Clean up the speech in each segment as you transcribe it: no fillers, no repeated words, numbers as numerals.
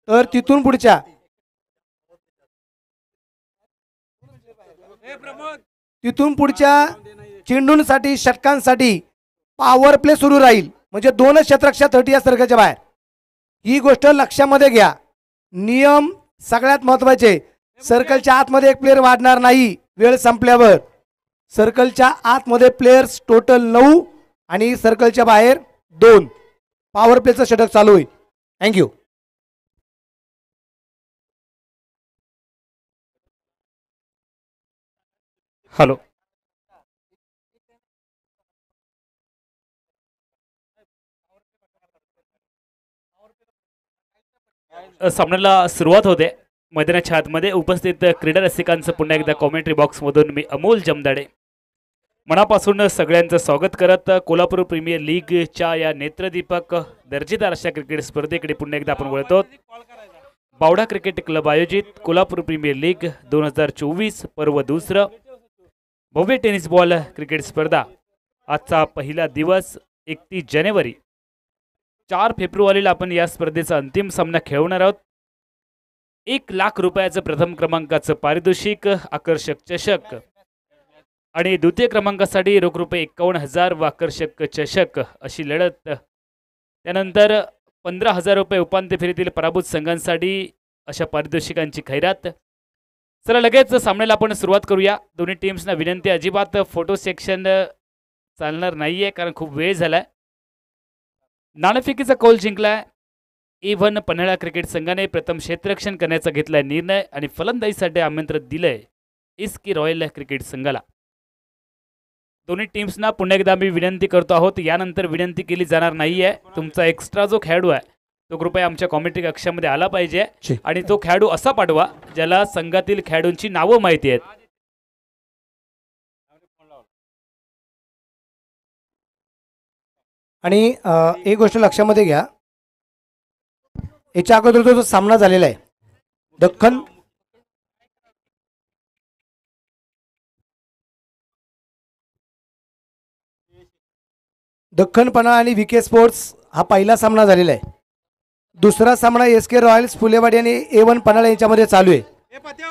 तर तिथून पुढच्या चेंडूंसाठी षटकांसाठी पॉवर प्ले सुरू राहील, म्हणजे 2 क्षेत्ररक्षक 30 या सर्कलच्या बाहेर. ही गोष्ट लक्षामध्ये घ्या. नियम सगळ्यात महत्वाचे. सर्कलच्या आतमध्ये एक प्लेयर वाढणार नाही वेळ संपल्यावर. सर्कलच्या आतमध्ये प्लेयर्स टोटल 9 आणि सर्कलच्या बाहेर 2. पॉवर प्लेचं षटक चालू होईल. थँक्यू. हॅलो. सामन्याला सुरुवात होते. मैदानाच्या आतमध्ये उपस्थित क्रीडा रसिकांचं पुन्हा एकदा कॉमेंट्री बॉक्समधून मी अमोल जमदाडे मनापासून सगळ्यांचं स्वागत करत कोल्हापूर प्रीमियर लीगच्या या नेत्रदीपक दर्जेदार अशा क्रिकेट स्पर्धेकडे पुन्हा एकदा आपण वळतो. बावडा क्रिकेट क्लब आयोजित कोल्हापूर प्रीमियर लीग 2024 पर्व 2 भव्य टेनिस बॉल क्रिकेट स्पर्धा. आजचा पहिला दिवस 31 जानेवारी. 4 फेब्रुवारीला आपण या स्पर्धेचा अंतिम सामना खेळवणार आहोत. 1 लाख रुपयाचं प्रथम क्रमांकाचं पारितोषिक, आकर्षक चषक आणि द्वितीय क्रमांकासाठी रोख रुपये 51,000 व आकर्षक चषक अशी लढत. त्यानंतर 15,000 रुपये उपांत्य फेरीतील पराभूत संघांसाठी अशा पारितोषिकांची खैरात. चला लगेच सामन्याला आपण सुरुवात करूया. दोन्ही टीम्सना विनंती, अजिबात फोटो सेक्शन चालणार नाहीये कारण खूप वेळ झालाय. नाणेफेकीचा कौल जिंकलाय A1 पन्हाळा क्रिकेट संघाने. प्रथम क्षेत्ररक्षण करण्याचा घेतलाय निर्णय आणि फलंदाजीसाठी आमंत्रण दिलंय इस्की रॉयल क्रिकेट संघाला. दोन्ही टीम्सना पुन्हा एकदा मी विनंती करतो आहोत, यानंतर विनंती केली जाणार नाहीये. तुमचा एक्स्ट्रा जो खेळाडू आहे तो कृपया आमच्या कॉमेंट्री कक्षामध्ये आला पाहिजे आणि तो खेळाडू असा पाठवा ज्याला संघातील खेळाडूंची नावं माहिती आहेत. आणि एक गोष्ट लक्षामध्ये घ्या, याच्या अगोदर जो सामना झालेला आहे दख्खन पन्हाळा आणि VK स्पोर्ट्स हा पहिला सामना झालेला आहे. दुसरा सामना SK रॉयल्स फुलेवाडी आणि A1 पन्हाळा यांच्यामध्ये चालू आहे.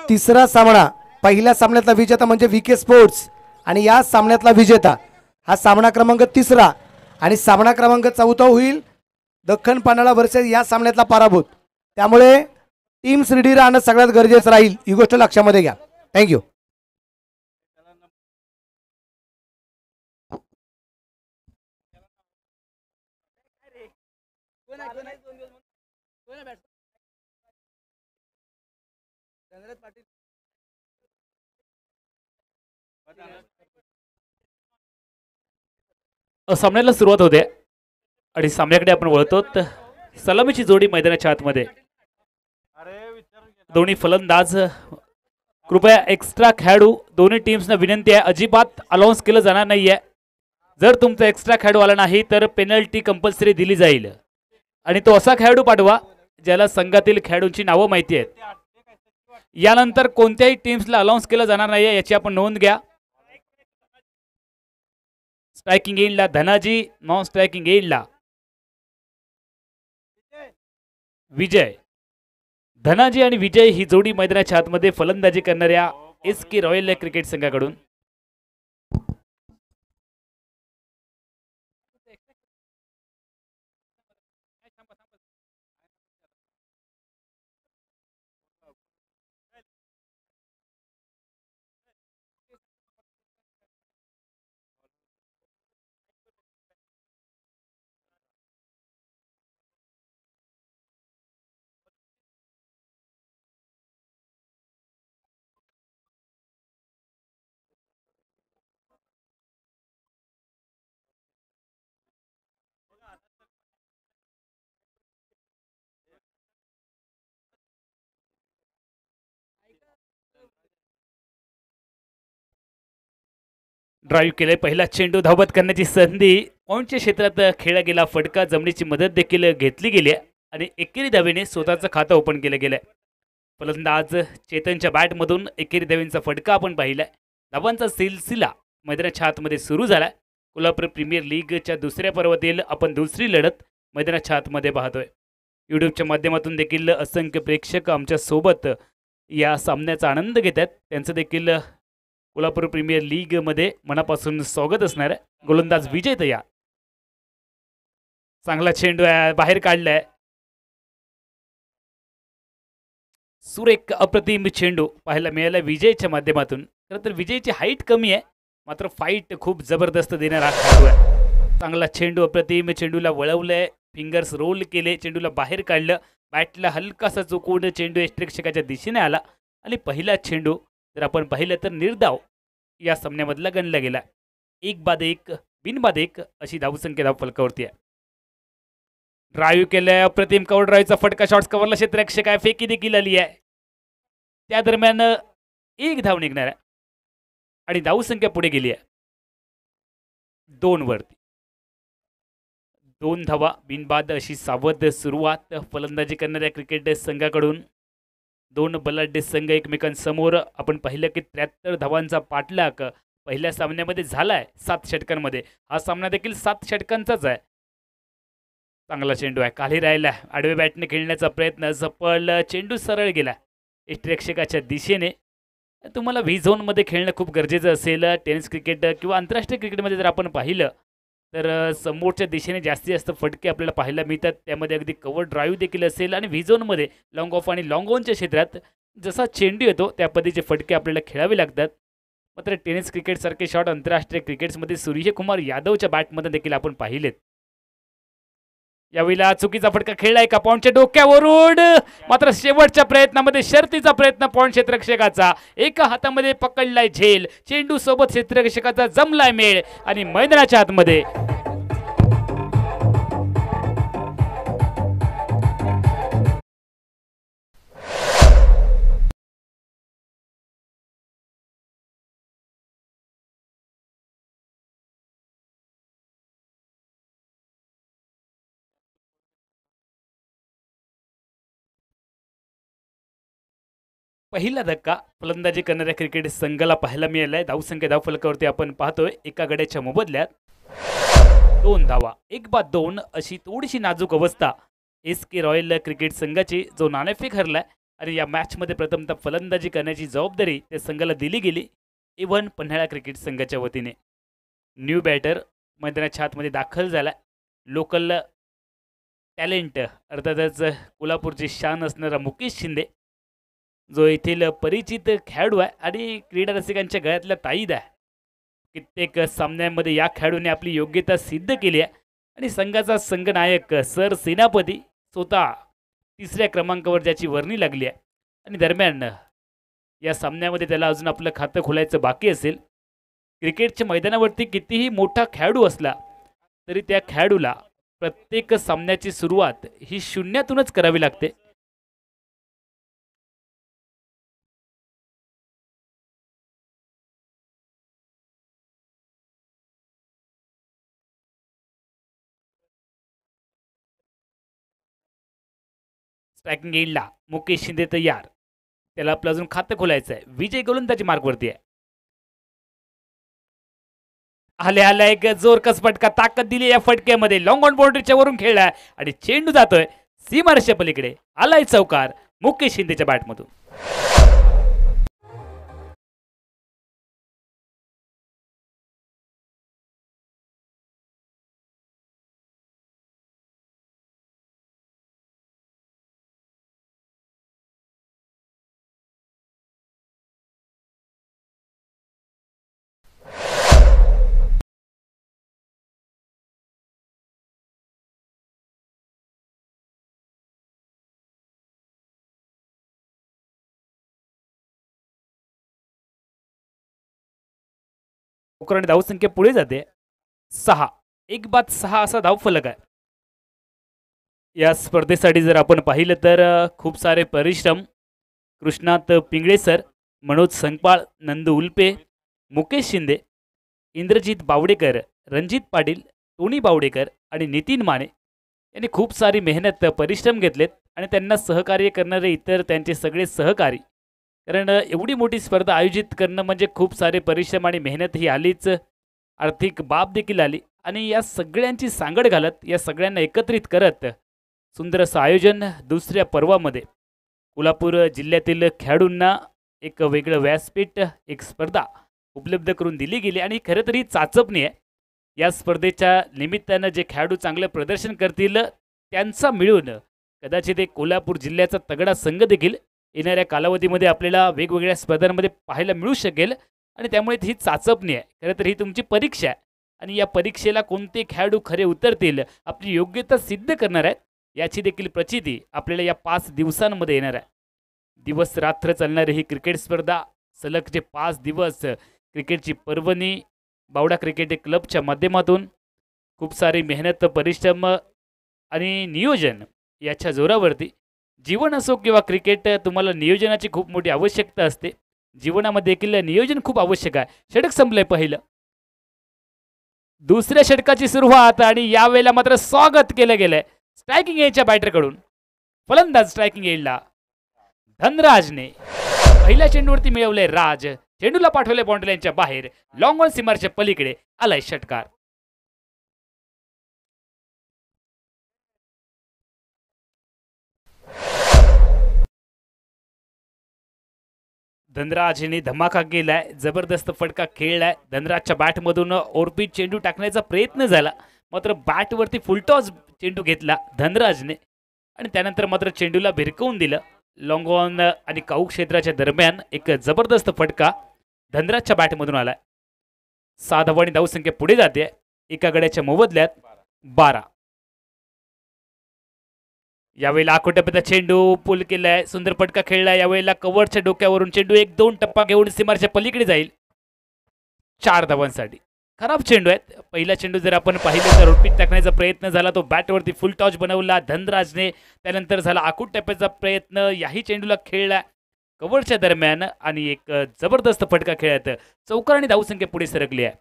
तिसरा सामना, पहिल्या सामन्यातला विजेता म्हणजे VK स्पोर्ट्स आणि या सामन्यातला विजेता हा सामना क्रमांक 3 आणि सामना क्रमांक 4 होईल दख्खन पन्हाळा वर्सेस या सामन्यातला पराभूत. त्यामुळे टीम्स रेडी राहणं सगळ्यात गरजेचं राहील, ही गोष्ट लक्षामध्ये घ्या. थँक्यू. सामन्याला सुरुवात होते आणि सामन्याकडे आपण वळतो. सलामीची जोडी मैदानाच्या आतमध्ये. दोन्ही फलंदाज, कृपया एक्स्ट्रा खेळाडू, दोन्ही टीम्सना विनंती आहे अजिबात अलाउन्स केलं जाणार नाहीये. जर तुमचा एक्स्ट्रा खेळाडू आला नाही तर पेनल्टी कंपल्सरी दिली जाईल आणि तो असा खेळाडू पाठवा ज्याला संघातील खेळाडूंची नावं माहिती आहेत. यानंतर कोणत्याही टीम्सला अलाउन्स केलं जाणार नाहीये याची आपण नोंद घ्या. स्ट्रायकिंग एंडला धनाजी, नॉन स्ट्रायकिंग एंडला विजय. धनाजी आणि विजय ही जोडी मैदानाच्या आतमध्ये फलंदाजी करणाऱ्या SK रॉयल क्रिकेट संघाकडून. ड्राईव्ह केले, पहिला चेंडू धावत करण्याची संधी, पॉइंटच्या क्षेत्रात खेळला गेला फटका, जमिनीची मदत देखील घेतली गेली आणि एकेरी धावेने स्वतःचं खातं ओपन केलं गेलं. फलंदाज चेतनच्या बॅटमधून एकेरी धावेंचा फटका आपण पाहिलाय. धावांचा सिलसिला मैदानाच्या आतमध्ये सुरू झाला. कोल्हापूर प्रीमियर लीगच्या दुसऱ्या पर्वातील आपण दुसरी लढत मैदानाच्या आतमध्ये पाहतोय. यूट्यूबच्या माध्यमातून देखील असंख्य प्रेक्षक आमच्या सोबत या सामन्याचा आनंद घेत आहेत. त्यांचं देखील कोल्हापूर प्रीमियर लीगमध्ये मनापासून स्वागत असणार आहे. गोलंदाज विजय तयार. चांगला चेंडू आहे, बाहेर काढलाय. सुरेख अप्रतिम चेंडू पाहायला मिळाला विजयच्या माध्यमातून. खरं तर विजयची हाईट कमी आहे, मात्र फाईट खूप जबरदस्त देणारा खेळाडू आहे. चांगला चेंडू, अप्रतिम चेंडूला वळवलंय, फिंगर्स रोल केले, चेंडूला बाहेर काढलं, बॅटला हलकासा चुकवून चेंडू यष्टिरक्षकाच्या दिशेने आला आणि पहिला चेंडू जर आपण पाहिलं तर निर्धाव या सामन्यामधला गणला गेला. 1-1 बिनबाद 1 अशी धावसंख्या धावफलकावरती आहे. ड्राईव्ह केलंय, अप्रतिम कव्हर ड्राईव्हचा फटका शॉर्ट्स कव्हरला क्षेत्ररक्षक आहे, फेकी देखील आली आहे. त्या दरम्यान 1 धाव निघणार आहे आणि धावसंख्या पुढे गेली आहे 2 वरती. 2 धावा बिनबाद अशी सावध सुरुवात फलंदाजी करणाऱ्या क्रिकेट संघाकडून. 2 बलाढ्य संघ एकमेकांसमोर. आपण पाहिलं की 73 धावांचा पाठलाग पहिल्या सामन्यामध्ये झालाय 7 षटकांमध्ये. हा सामना देखील 7 षटकांचाच आहे. चांगला चेंडू आहे, खाली राहिला, आडवे बॅटने खेळण्याचा प्रयत्न, सफल, चेंडू सरळ गेला यष्टिरक्षकाच्या दिशेने. तुम्हाला व्ही झोनमध्ये खेळणं खूप गरजेचं असेल. टेनिस क्रिकेट किंवा आंतरराष्ट्रीय क्रिकेटमध्ये जर आपण पाहिलं तर समोरच्या दिशेने जास्तीत जास्त फटके आपल्याला पाहायला मिळतात. त्यामध्ये अगदी कव्हर ड्राईव्ह देखील असेल आणि व्ही झोनमध्ये लॉंग ऑफ आणि लॉंग ऑनच्या क्षेत्रात जसा चेंडू येतो त्या पद्धतीचे फटके आपल्याला खेळावे लागतात. मात्र टेनिस क्रिकेटसारखे शॉट आंतरराष्ट्रीय क्रिकेट्समध्ये सूर्यकुमार यादवच्या बॅटमध्ये देखील आपण पाहिलेत. यावेळेला चुकीचा फटका खेळलाय का पॉइंटच्या डोक्यावरून, मात्र शेवटच्या प्रयत्नामध्ये शर्तीचा प्रयत्न पॉइंट क्षेत्ररक्षकाचा. एका हातामध्ये पकडलाय झेल, चेंडू सोबत क्षेत्ररक्षकाचा जमलाय मेळ आणि मैदानाच्या आतमध्ये पहिला धक्का फलंदाजी करणाऱ्या क्रिकेट संघाला पाहायला मिळालाय. धावसंख्या धावफलकावरती आपण पाहतोय एका गड्याच्या मोबदल्यात 2 धावा. 1-2 अशी थोडीशी नाजूक अवस्था SK रॉयल क्रिकेट संघाची, जो नाणेफेक हरलाय आणि या मॅचमध्ये प्रथमतः फलंदाजी करण्याची जबाबदारी त्या संघाला दिली गेली A1 पन्हाळा क्रिकेट संघाच्या वतीने. न्यू बॅटर मैदानाच्या आतमध्ये दाखल झाला. लोकल टॅलेंट अर्थातच कोल्हापूरची शान असणारा मुकेश शिंदे, जो येथील परिचित खेळाडू आहे आणि क्रीडा रसिकांच्या गळ्यातल्या ताईद आहे. कित्येक सामन्यांमध्ये या खेळाडूने आपली योग्यता सिद्ध केली आहे आणि संघाचा संघनायक सर सेनापती स्वतः 3ऱ्या क्रमांकावर ज्याची वर्णी लागली आहे. आणि दरम्यान या सामन्यामध्ये त्याला अजून आपलं खातं खोलायचं बाकी असेल. क्रिकेटच्या मैदानावरती कितीही मोठा खेळाडू असला तरी त्या खेळाडूला प्रत्येक सामन्याची सुरुवात ही शून्यातूनच करावी लागते. स्ट्रायकिंग एंडला मुकेश शिंदे तयार. त्याला आपलं अजून खातं खोलायचं आहे. विजय गोलंदाजी मार्कवरती आहे. आल्या एक जोरकस फटका, ताकद दिली या फटक्यामध्ये. लॉंग ऑन बाउंड्रीच्या वरून खेळलाय आणि चेंडू जातोय सीमारेषा पलीकडे. आलाय चौकार मुकेश शिंदेच्या बॅटमधून. आणि धावसंख्या पुढे जाते 6. 1-6 असा धावफलक आहे. या स्पर्धेसाठी जर आपण पाहिलं तर खूप सारे परिश्रम कृष्णात पिंगळे सर, मनोज संगपाळ, नंदू उल्पे, मुकेश शिंदे, इंद्रजित बावडेकर, रणजित पाटील, टोनी बावडेकर आणि नितीन माने यांनी खूप सारी मेहनत परिश्रम घेतलेत आणि त्यांना सहकार्य करणारे इतर त्यांचे सगळे सहकारी. कारण एवढी मोठी स्पर्धा आयोजित करणं म्हणजे खूप सारे परिश्रम आणि मेहनत ही आलीच, आर्थिक बाब देखील आली आणि या सगळ्यांची सांगड घालत या सगळ्यांना एकत्रित करत सुंदर असं आयोजन दुसऱ्या पर्वामध्ये कोल्हापूर जिल्ह्यातील खेळाडूंना एक वेगळं व्यासपीठ, एक स्पर्धा उपलब्ध करून दिली गेली आणि खरं तर ही चाचपणी आहे. या स्पर्धेच्या निमित्तानं जे खेळाडू चांगलं प्रदर्शन करतील त्यांचा मिळून कदाचित एक कोल्हापूर जिल्ह्याचा तगडा संघ देखील येणाऱ्या कालावधीमध्ये आपल्याला वेगवेगळ्या स्पर्धांमध्ये पाहायला मिळू शकेल. आणि त्यामुळे ही चाचपणी आहे, खरं तर ही तुमची परीक्षा आहे आणि या परीक्षेला कोणते खेळाडू खरे उतरतील, आपली योग्यता सिद्ध करणार आहेत, याची देखील प्रचिती आपल्याला या 5 दिवसांमध्ये येणार आहे. दिवस रात्र चालणारी ही क्रिकेट स्पर्धा, सलग जे 5 दिवस क्रिकेटची पर्वणी बावडा क्रिकेट क्लबच्या माध्यमातून खूप सारी मेहनत, परिश्रम आणि नियोजन याच्या जोरावरती, जीवन असो किंवा क्रिकेट, तुम्हाला नियोजनाची खूप मोठी आवश्यकता असते. जीवनामध्ये देखील नियोजन खूप आवश्यक आहे. षटक संपलंय पहिलं, दुसऱ्या षटकाची सुरुवात आणि यावेळेला मात्र स्वागत केलं गेलंय स्ट्रायकिंग एजच्या बॅटरकडून. फलंदाज स्ट्रायकिंग एजला धनराजने पहिल्या चेंडूवरती मिळवले राज, चेंडूला पाठवले बाउंड्री लाईनच्या बाहेर, लॉंग ऑन सीमारच्या पलीकडे आलाय षटकार. धनराजने धमाका केलाय, जबरदस्त फटका खेळलाय. धनराजच्या बॅटमधून ओरपीट चेंडू टाकण्याचा प्रयत्न झाला, मात्र बॅटवरती फुलटॉस चेंडू घेतला धनराजने आणि त्यानंतर मात्र चेंडूला भिरकवून दिलं. लॉंग ऑन आणि काऊ क्षेत्राच्या दरम्यान एक जबरदस्त फटका धनराजच्या बॅटमधून आलाय. 6 धावांनी धावसंख्या पुढे जाते. एका गड्याच्या मोबदल्यात 12. यावेळेला आखोट्यापर्यंत चेंडू पुल केलाय, सुंदर फटका खेळलाय. यावेळेला कव्हरच्या डोक्यावरून चेंडू 1-2 टप्पा घेऊन सीमारच्या पलीकडे जाईल 4 धावांसाठी. खराब चेंडू आहेत. पहिला चेंडू जर आपण पाहिलं तर रोटपीट टाकण्याचा प्रयत्न झाला, तो बॅटवरती फुल टॉच बनवला धनराजने. त्यानंतर झाला आखूट टप्प्याचा प्रयत्न, याही चेंडूला खेळला कव्हरच्या दरम्यान आणि एक जबरदस्त फटका खेळत चौकार आणि धावसंख्या पुढे सरकली आहे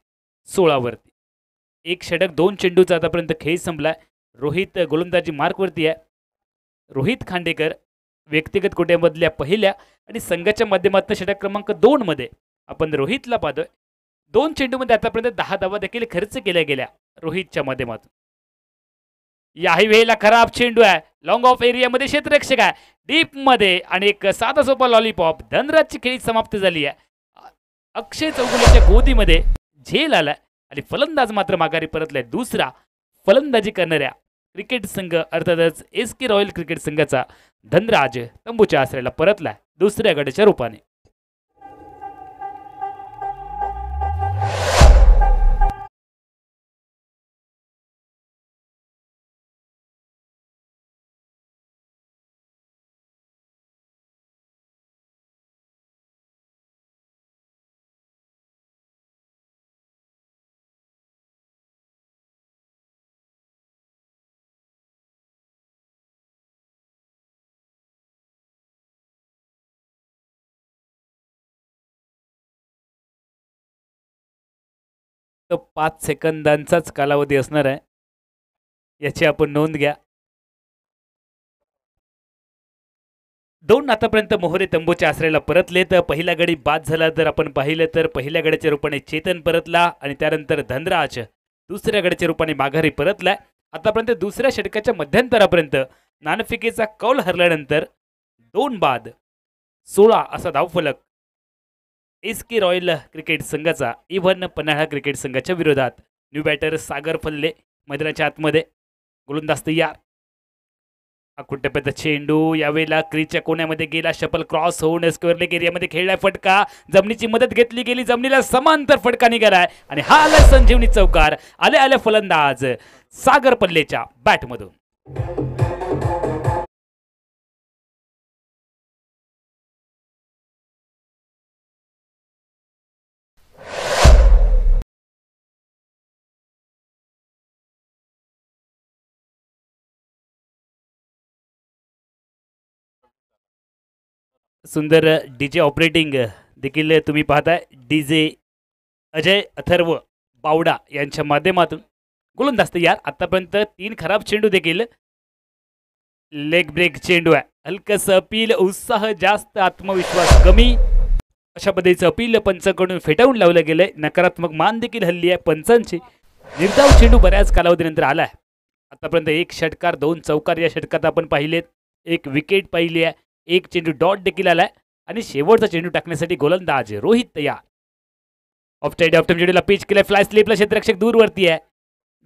16 वरती. एक षटक 2 चेंडूचा आतापर्यंत खेळ संपलाय. रोहित गोलंदाजी मार्कवरती आहे. रोहित खांडेकर व्यक्तिगत कोट्यामधल्या पहिल्या आणि संघाच्या माध्यमातून षटक क्रमांक 2 मध्ये आपण रोहितला पाहतोय. 2 चेंडूमध्ये आतापर्यंत 10 धावा देखील खर्च केल्या गेल्या रोहितच्या माध्यमातून. याही वेळेला खराब चेंडू आहे, लॉंग ऑफ एरियामध्ये क्षेत्ररक्षक आहे डीप मध्ये आणि एक साधा सोपा लॉलीपॉप. धनराजची खेळी समाप्त झाली आहे. अक्षय चौगुलेच्या गोदीमध्ये झेल आलाय आणि फलंदाज मात्र माघारी परतलाय. दुसरा फलंदाजी करणाऱ्या क्रिकेट संघ अर्थातच एसके रॉयल क्रिकेट संघाचा धनराज तंबूच्या आश्रयाला परतलाय दुसऱ्या गडाच्या रूपाने. तो 5 सेकंदांचाच कालावधी असणार आहे, याची आपण नोंद घ्या. 2 आतापर्यंत मोहरे तंबूच्या आश्रयाला परतले. तर पहिला गडी बाद झाला तर आपण पाहिलं तर पहिल्या गड्याच्या रूपाने चेतन परतला आणि त्यानंतर धनराज दुसऱ्या गड्याच्या रूपाने माघारी परतलाय. आतापर्यंत दुसऱ्या षटकाच्या मध्यंतरापर्यंत नाणेफेकीचा कौल हरल्यानंतर 2 बाद 16 असा धावफलक एसके रॉयल क्रिकेट संघाचा इव्हन पन्हाळा क्रिकेट संघाच्या विरोधात. न्यू बॅटर सागर फल्ले मैदानाच्या आतमध्ये, गोलंदाज तयार. आकुटप्याचा चेंडू यावेळेला क्रीजच्या कोण्यामध्ये गेला, शपल क्रॉस होऊन स्क्वेअर लेग एरियामध्ये खेळलाय फटका. जमिनीची मदत घेतली गेली, जमिनीला समांतर फटका निघालाय आणि हा आलाय संजीवनी चौकार. आले फलंदाज सागर फल्लेच्या बॅटमधून. सुंदर डीजे ऑपरेटिंग देखील तुम्ही पाहताय. डीजे अजय अथर्व बावडा यांच्या माध्यमातून. गोलंदाज तयार. आतापर्यंत 3 खराब चेंडू देखील लेग ब्रेक चेंडू आहे. हलकंसं अपील, उत्साह जास्त, आत्मविश्वास कमी, अशा पद्धतीचं अपील पंचांकडून फेटाळून लावलं गेलंय. नकारात्मक मान देखील हल्ली आहे पंचांची. निर्धाव चेंडू बऱ्याच कालावधीनंतर आलाय. आतापर्यंत 1 षटकार 2 चौकार या षटकात आपण पाहिलेत, 1 विकेट पाहिली आहे, 1 चेंडू डॉट देखील आलाय आणि शेवटचा चेंडू टाकण्यासाठी गोलंदाज रोहित तयार. ऑफ साइड ऑफ चेंडूला पिच केलाय, फ्लाय स्लिपला क्षेत्ररक्षक दूरवरती आहे.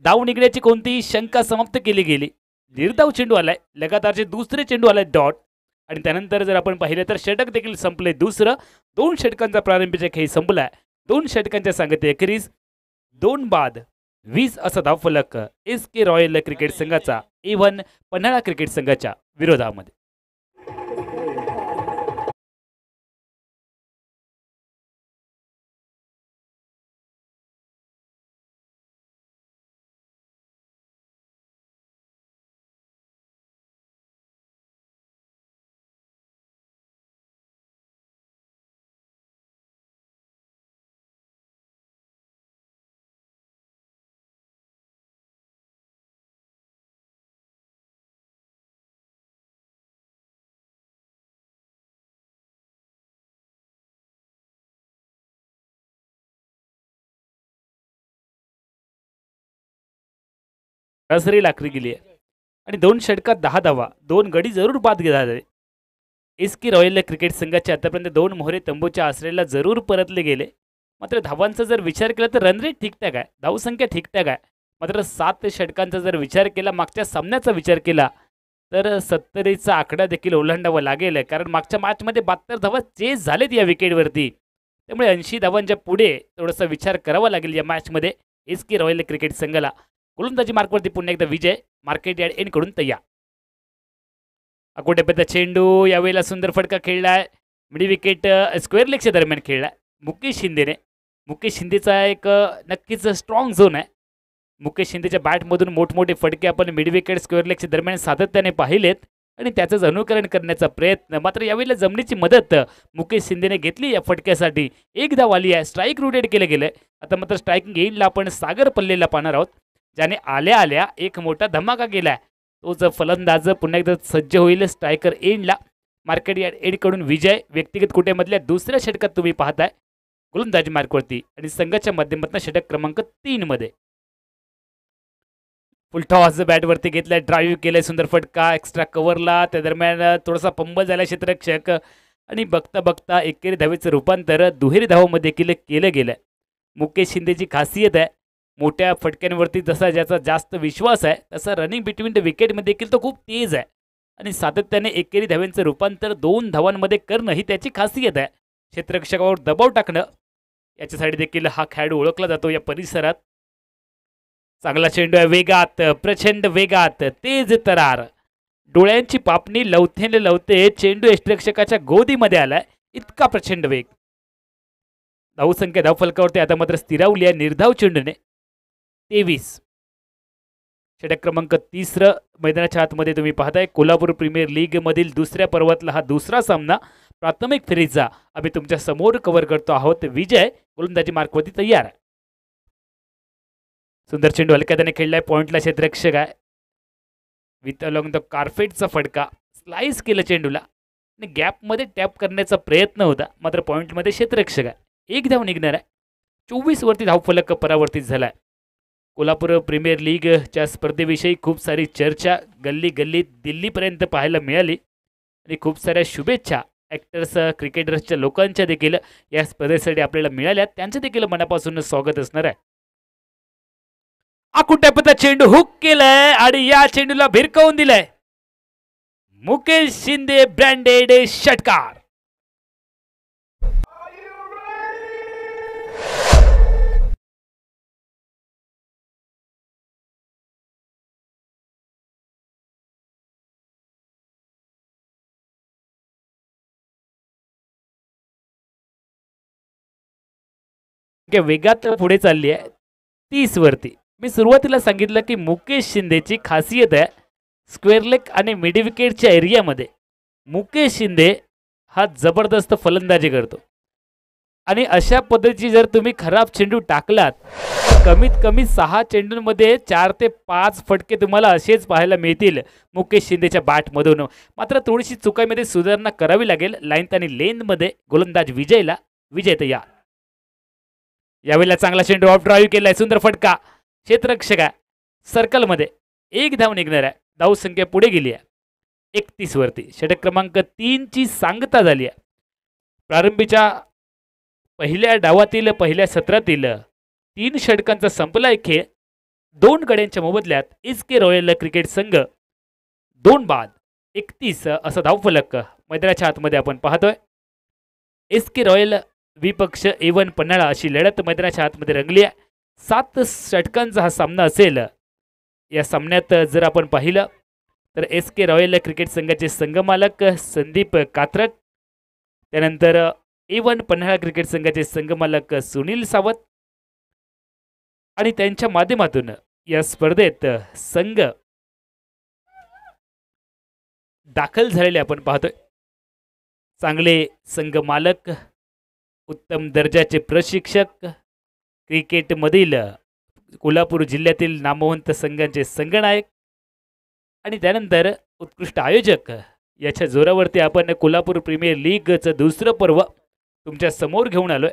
धाव निघण्याची कोणतीही शंका समाप्त केली गेली. निर्धाव चेंडू आलाय, लगातारचे दुसरे चेंडू आलाय डॉट आणि त्यानंतर जर आपण पाहिलं तर षटक देखील संपले दुसरं. 2 षटकांचा प्रारंभीचा खेळ संपलाय. 2 षटकांच्या सांगते अखेरीस 2 बाद 20 असा धावफलक SK रॉयल क्रिकेट संघाचा A1 पन्हाळा क्रिकेट संघाच्या विरोधामध्ये. सरासरी लाकडी गेली आहे आणि 2 षटकात 10 धावा, 2 गडी जरूर बाद झाले. SK रॉयल क्रिकेट संघाचे आतापर्यंत 2 मोहरे तंबूच्या आश्रयाला जरूर परतले गेले. मात्र धावांचा जर विचार केला तर रन रेट ठीकठाक आहे, धावसंख्या ठीकठाक आहे. मात्र 7 षटकांचा जर विचार केला, मागच्या सामन्याचा विचार केला तर 70चा आकडा देखील ओलांडावा लागेल. कारण मागच्या मॅचमध्ये 72 धावा चेस झालेत या विकेटवरती. त्यामुळे 80 धावांच्या पुढे थोडासा विचार करावा लागेल या मॅचमध्ये SK रॉयल क्रिकेट संघाला. गोलंदाजी मार्कवरती पुन्हा एकदा विजय मार्केट यार्ड एंडकडून तयार. अकोटेपर्यंत चेंडू यावेळेला सुंदर फटका खेळलाय, मिडी विकेट स्क्वेअर लेगच्या दरम्यान खेळलाय मुकेश शिंदेने. मुकेश शिंदेचा एक नक्कीच स्ट्रॉंग झोन आहे. मुकेश शिंदेच्या बॅटमधून मोठमोठे फटके आपण मिड विकेट स्क्वेअर लेगच्या दरम्यान सातत्याने पाहिलेत आणि त्याचंच अनुकरण करण्याचा प्रयत्न. मात्र यावेळेला जमिनीची मदत मुकेश शिंदेने घेतली या फटक्यासाठी. एक धाव आली आहे, स्ट्राईक रोटेट केलं गेलंय. आता मात्र स्ट्रायकिंग येईलला आपण सागर पल्लेला पाहणार आहोत, ज्याने आल्या आल्या एक मोठा धमाका केलाय. तोच फलंदाज पुन्हा एकदा सज्ज होईल स्ट्रायकर एंडला. मार्केट यार्ड एंडकडून विजय व्यक्तिगत कुटेमधल्या दुसऱ्या षटकात तुम्ही पाहताय गोलंदाजी मार्कवरती आणि संघाच्या माध्यमातून षटक क्रमांक 3 मध्ये. फुल टॉस बॅटवरती घेतलाय, ड्राईव्ह केलाय, सुंदर फटका एक्स्ट्रा कव्हरला. त्या दरम्यान थोडासा पंबल झाला क्षेत्ररक्षक आणि बघता बघता एकेरी धावेचं रूपांतर दुहेरी धावामध्ये केलं गेलंय. मुकेश शिंदेची खासियत आहे, मोठ्या फटक्यांवरती जसा ज्याचा जास्त विश्वास आहे तसा रनिंग बिटवीन द विकेटमध्ये देखील तो खूप तेज आहे आणि सातत्याने एकेरी धाव्यांचं रूपांतर 2 धावांमध्ये करणं ही त्याची खासियत आहे. क्षेत्ररक्षकावर दबाव टाकणं याच्यासाठी देखील हा खेळाडू ओळखला जातो या परिसरात. चांगला चेंडू आहे, वेगात, प्रचंड वेगात, तेज तरार, डोळ्यांची पापणी लवथेने लवते चेंडू यष्टिरक्षकाच्या गोदीमध्ये आलाय. इतका प्रचंड वेग. धावसंख्या धावफलकावरती आता मात्र स्थिरावली आहे निर्धाव चेंडूने 23. षटक क्रमांक 3 मैदानाच्या आतमध्ये तुम्ही पाहताय. कोल्हापूर प्रीमियर लीग मधील दुसऱ्या पर्वातला हा दुसरा सामना प्राथमिक फेरीचा आम्ही तुमच्या समोर कव्हर करतो आहोत. विजय गोलंदाजी मार्कवरती तयार आहे. सुंदर चेंडू हलक्याने खेळलाय, पॉइंटला क्षेत्ररक्षक आहे. विथ अलॉंग द कार्पेटचा फटका, स्लाइस केलं चेंडूला आणि गॅपमध्ये टॅप करण्याचा प्रयत्न होता, मात्र पॉइंटमध्ये क्षेत्ररक्षक आहे. एक धाव निघणार आहे. 24 वरती धावफलक परावर्तित झालाय. कोल्हापूर प्रीमियर लीगच्या स्पर्धेविषयी खूप सारी चर्चा गल्ली गल्लीत दिल्लीपर्यंत पाहायला मिळाली आणि खूप साऱ्या शुभेच्छा ॲक्टर्स क्रिकेटर्सच्या लोकांच्या देखील या स्पर्धेसाठी आपल्याला मिळाल्या. त्यांचं देखील मनापासून स्वागत असणार आहे. आकुट्यापता चेंडू हुक केलाय आणि या चेंडूला भिरकवून दिलाय मुकेश शिंदे ब्रँडेड षटकार. वेगात पुढे चालली आहे 30 वरती. मी सुरुवातीला सांगितलं की मुकेश शिंदेची खासियत आहे स्क्वेअर लेग आणि मिड विकेटच्या एरियामध्ये मुकेश शिंदे हा जबरदस्त फलंदाजी करतो आणि अशा पद्धतीची जर तुम्ही खराब चेंडू टाकलात तर कमीत कमी 6 चेंडूंमध्ये 4 ते 5 फटके तुम्हाला असेच पाहायला मिळतील मुकेश शिंदेच्या बॅटमधून. मात्र थोडीशी चुकाईमध्ये सुधारणा करावी लागेल लाईन आणि लेनमध्ये. गोलंदाज विजयला विजय तयार. यावेळेला चांगला चेंडू ऑफ ड्राईव्ह केलाय, सुंदर फटका, क्षेत्ररक्षक सर्कलमध्ये एक धाव निघणार आहे. धावसंख्या पुढे गेली आहे 31 वरती. षटक क्रमांक 3 ची सांगता झाली आहे. प्रारंभीच्या पहिल्या डावातील पहिल्या सत्रातील 3 षटकांचा संपला एक खेळ. 2 गड्यांच्या मोबदल्यात एसके रॉयल क्रिकेट संघ 2 बाद 31 असा धावफलक मैदानाच्या आतमध्ये आपण पाहतोय. एसके रॉयल विपक्ष A1 पन्हाळा अशी लढत मैदानाच्या आतमध्ये रंगली आहे. 7 षटकांचा हा सामना असेल. या सामन्यात जर आपण पाहिलं तर एसके रॉयल क्रिकेट संघाचे संघमालक संदीप कात्रट, त्यानंतर A1 पन्हाळा क्रिकेट संघाचे संघमालक सुनील सावत आणि त्यांच्या माध्यमातून या स्पर्धेत संघ दाखल झालेले आपण पाहतोय. चांगले संघ मालक, उत्तम दर्जाचे प्रशिक्षक, क्रिकेटमधील कोल्हापूर जिल्ह्यातील नामवंत संघांचे संघनायक आणि त्यानंतर उत्कृष्ट आयोजक याच्या जोरावरती आपण कोल्हापूर प्रीमियर लीगचं दुसरं पर्व तुमच्या समोर घेऊन आलोय.